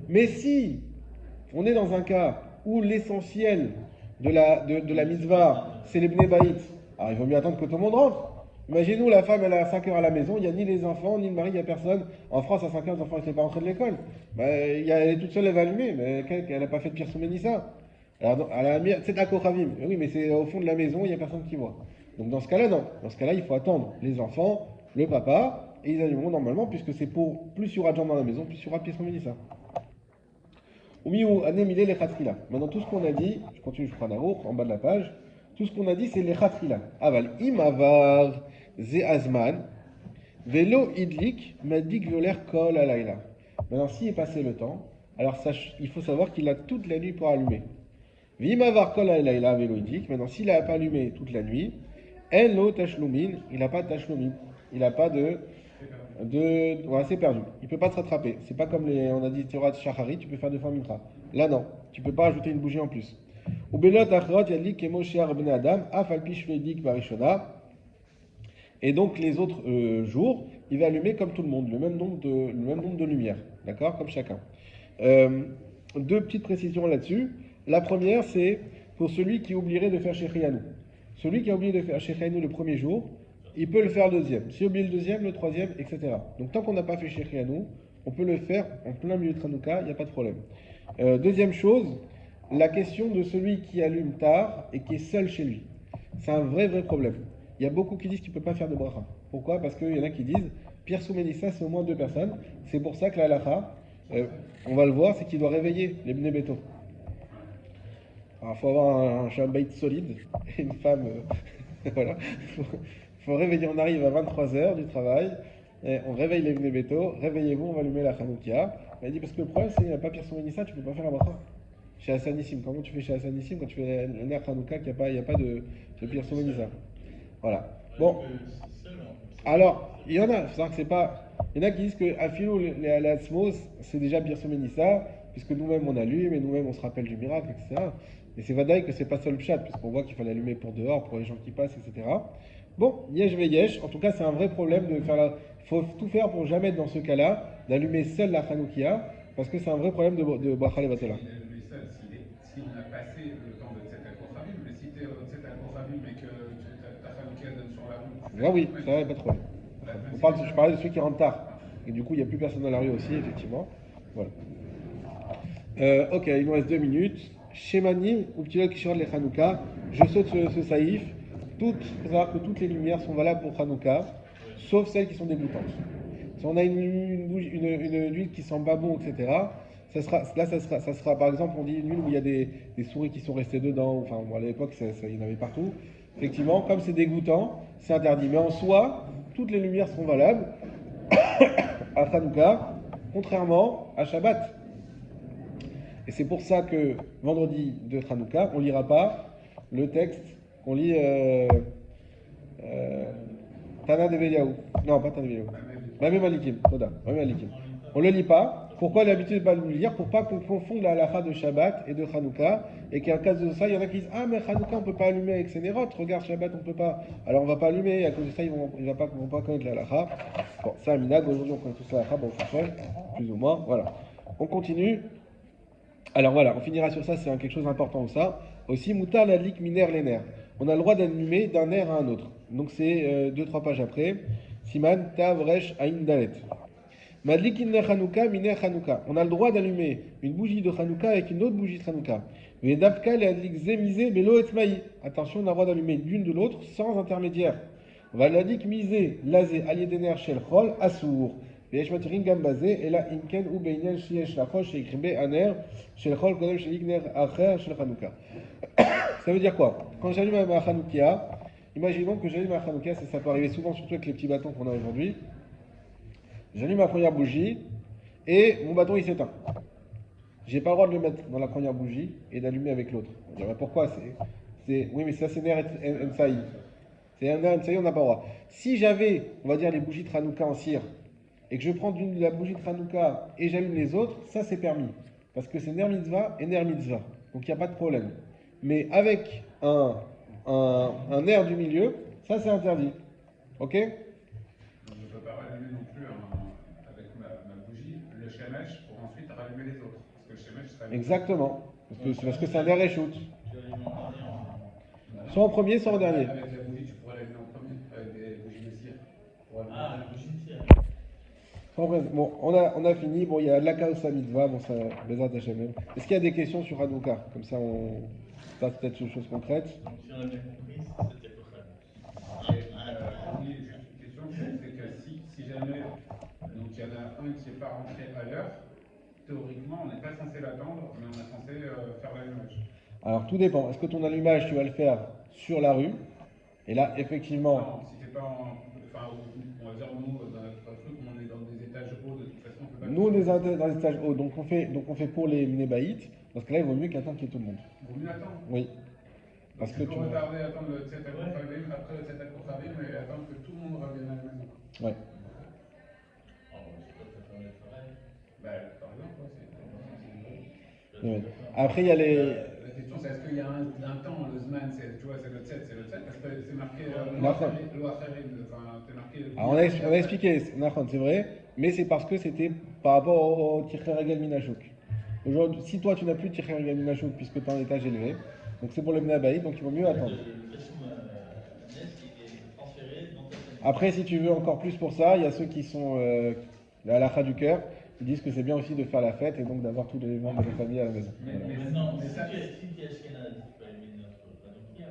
S1: Mais si on est dans un cas où l'essentiel de la mitzvah, c'est les bnei bayit, alors il vaut mieux attendre que tout le monde rentre. Imaginez-nous, la femme, elle est à 5 heures à la maison, il n'y a ni les enfants, ni le mari, il n'y a personne. En France, à 5 heures, les enfants ne sont pas rentrés de l'école. Elle est toute seule, elle va allumer, mais elle n'a pas fait de Pirsum Nissa. Alors, c'est à Kochavim. Oui, mais c'est au fond de la maison, il n'y a personne qui voit. Donc, dans ce cas-là, non. Dans ce cas-là, il faut attendre les enfants, le papa, et ils allumeront normalement, puisque c'est pour plus il y aura de gens dans la maison, plus il y aura de Pirsum Nissa. Maintenant, tout ce qu'on a dit, je continue, je prends un en bas de la page. Tout ce qu'on a dit, c'est les khatrila. Aval imavar ze azman, velo idlik, madik violer kol alayla. Maintenant, s'il est passé le temps, alors il faut savoir qu'il a toute la nuit pour allumer. Vimavar kol alayla velo idlik. Maintenant, s'il n'a pas allumé toute la nuit, en lo tashlumin, il n'a pas de tashlumin. Il n'a pas voilà, c'est perdu. Il ne peut pas se rattraper. C'est pas comme on a dit Torah de Shachari, tu peux faire 2 fois Mincha. Là, non. Tu ne peux pas ajouter une bougie en plus. Et donc les autres jours, il va allumer comme tout le monde, le même nombre de lumières, d'accord, comme chacun. 2 petites précisions là-dessus. La première, c'est pour celui qui oublierait de faire Shechianu. Celui qui a oublié de faire Shechianu le premier jour, il peut le faire le deuxième. S'il oublie le deuxième, le troisième, etc. Donc tant qu'on n'a pas fait Shechianu, on peut le faire en plein milieu de Hanouka, il n'y a pas de problème. Deuxième chose, la question de celui qui allume tard et qui est seul chez lui. C'est un vrai problème. Il y a beaucoup qui disent qu'il ne peut pas faire de bracha. Pourquoi ? Parce qu'il y en a qui disent Pirsum Nissa, c'est au moins 2 personnes. C'est pour ça que la halakha, on va le voir, c'est qu'il doit réveiller les bnei beto. Alors il faut avoir un shabbat solide et une femme. Voilà. Il faut réveiller, on arrive à 23h du travail, et on réveille les bnei beto, réveillez-vous, on va allumer la Hanoukia. Elle dit parce que le problème c'est qu'il n'y a pas Pirsum Nissa, tu ne peux pas faire la bracha. chez Hassanissim. Comment tu fais chez Hassanissim quand tu fais le Ner Hanouka qu'il n'y a pas de Pirsoum Nisa? Voilà. Bon. Alors, il y en a, c'est-à-dire que c'est pas. Il y en a qui disent que Afilou, les Atzmos, c'est déjà Pirsoum Nisa, puisque nous-mêmes on allume et nous-mêmes on se rappelle du miracle, etc. Et c'est Vadaï que c'est pas ça le pshat, puisqu'on voit qu'il fallait allumer pour dehors, pour les gens qui passent, etc. Bon, yesh ve yesh, en tout cas c'est un vrai problème de faire il faut tout faire pour jamais être dans ce cas-là, d'allumer seul la Hanoukia, parce que c'est un vrai problème de Bracha Levatela.
S4: Il est allumé seul si on a passé le temps de Tzedek Kochavim, mais si tu es au Tzedek Kochavim et que ta Hanoukia donne sur la route.
S1: Ah oui, ça va, pas de problème. Je parlais de ceux qui rentrent tard. Et du coup, il n'y a plus personne dans la rue aussi, effectivement. Voilà. Ok, il nous reste 2 minutes. Shemani, ou Ptilot Kishor les Hanouka. Je saute ce saïf. Il faut savoir que toutes les lumières sont valables pour Hanouka, sauf celles qui sont dégoûtantes. Si on a une huile qui sent pas bon, etc., ça sera, par exemple, on dit une huile où il y a des souris qui sont restées dedans. Enfin, bon, à l'époque, il y en avait partout. Effectivement, comme c'est dégoûtant, c'est interdit. Mais en soi, toutes les lumières sont valables à Hanouka, contrairement à Shabbat. Et c'est pour ça que vendredi de Hanouka, on ne lira pas le texte qu'on lit Tana de Beliaou. Non, pas Tana de Beliaou. Mamé Malikim. Mamé Malikim. On ne le lit pas. Pourquoi l'habitude de ne pas le lire? Pour pas qu'on confonde la halakha de Shabbat et de Hanouka. Et qu'en cas de ça, il y en a qui disent ah, mais Hanouka, on ne peut pas allumer avec ses nérotes. Regarde, Shabbat, on ne peut pas. Alors on ne va pas allumer. Et à cause de ça, ils ne vont pas connaître la halakha. Bon, c'est un minag. Aujourd'hui, on connaît tous la halakha. Bon, plus ou moins. Voilà. On continue. Alors voilà, on finira sur ça, c'est quelque chose d'important ou ça. Aussi, Moutar l'adlik miner les nerfs. On a le droit d'allumer d'un nerf à un autre. Donc c'est 2-3 pages après. Siman Tav Resh Aïn Dalet. Madlik inner Hanouka miner Hanouka. On a le droit d'allumer une bougie de Hanouka avec une autre bougie de Hanouka. Mais Davka l'adlik zemisé belo etmaï. Attention, on a le droit d'allumer l'une de l'autre sans intermédiaire. Valadik misé lazé aliedener shel chol assour. ויש מתירים גם בזה, אלא אם כן הוא בעניין שיש לחול שיקרבה הנר של חול קודם של נר אחר של חנוכה. Ça veut dire quoi? Quand j'allume ma Hanoukia, imaginons que j'allume ma Hanoukia, ça peut arriver souvent, surtout avec les petits bâtons qu'on a aujourd'hui. J'allume ma première bougie et mon bâton il s'éteint. J'ai pas le droit de le mettre dans la première bougie et d'allumer avec l'autre. On dirait pourquoi? Oui, mais ça c'est ner Ensaï. C'est un ner Ensaï, on n'a pas le droit. Si j'avais, on va dire, les bougies de Hanouka en cire, et que je prends la bougie de Hanouka et j'allume les autres, ça c'est permis. Parce que c'est Ner Mitzvah et Ner Mitzvah. Donc il n'y a pas de problème. Mais avec un nerf du milieu, ça c'est interdit. Ok?
S4: Je ne peux pas rallumer non plus avec ma bougie le shemesh pour ensuite rallumer les autres. Parce que le shemesh serait.
S1: Exactement. Parce que c'est un nerf et shoot. Soit en premier, soit en dernier.
S4: Avec la bougie, tu pourrais l'allumer en premier, avec des bougies de cire.
S2: Ah, la bougie de cire.
S1: Bon, on a fini. Bon, il y a l'Akaosa Mitzvah, bon, ça, Bezrat Hashem. Est-ce qu'il y a des questions sur Hanouka? Comme ça, on passe peut-être sur des choses concrètes.
S2: Donc, si on a bien compris, c'était pour ça.
S4: Oui, une question, c'est que si jamais donc il y en a un qui n'est pas rentré à l'heure, théoriquement, on n'est pas censé l'attendre, mais on est censé faire l'allumage.
S1: Alors, tout dépend. Est-ce que ton allumage, tu vas le faire sur la rue? Et là, effectivement.
S4: Non, si t'es pas en. Enfin, on va dire, nous, dans notre truc, on est dans des étages hauts, de toute façon, on peut pas.
S1: Nous, on est dans les étages hauts, donc on fait pour les Mnébaïtes. Dans ce cas-là, il vaut mieux qu'attendre qu'il y ait tout le monde.
S4: Vaut mieux attendre.
S1: Oui. Parce que
S4: tu peux retarder, attendre le Tzedek Kochavim, après le Tzedek Kochavim, et attendre que tout le monde revienne à la maison.
S1: Ouais.
S4: Bah, par exemple,
S1: Ouais. Après, il y a les.
S4: La question, c'est est-ce qu'il y a un temps, le Zman, tu vois, c'est le Tzed, parce que c'est marqué c'est marqué.
S1: Alors, on a expliqué, c'est vrai, mais c'est parce que c'était par rapport au Tircher Regal Minachouk. Aujourd'hui, si toi tu n'as plus de Tircher Regal Minachouk puisque tu es en étage élevé, donc c'est pour le Mnabaïd, donc il vaut mieux attendre. Après, si tu veux encore plus pour ça, il y a ceux qui sont à l'Akha du cœur, ils disent que c'est bien aussi de faire la fête et donc d'avoir tous les membres de la famille à la maison.
S2: Mais maintenant, si tu es Ashkenaz, tu peux allumer notre Hanoukia.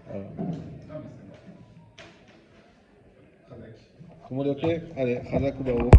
S1: Voilà.
S4: Non, mais c'est bon.
S1: Tout le monde est ok? Allez, Chazak ou Baruch.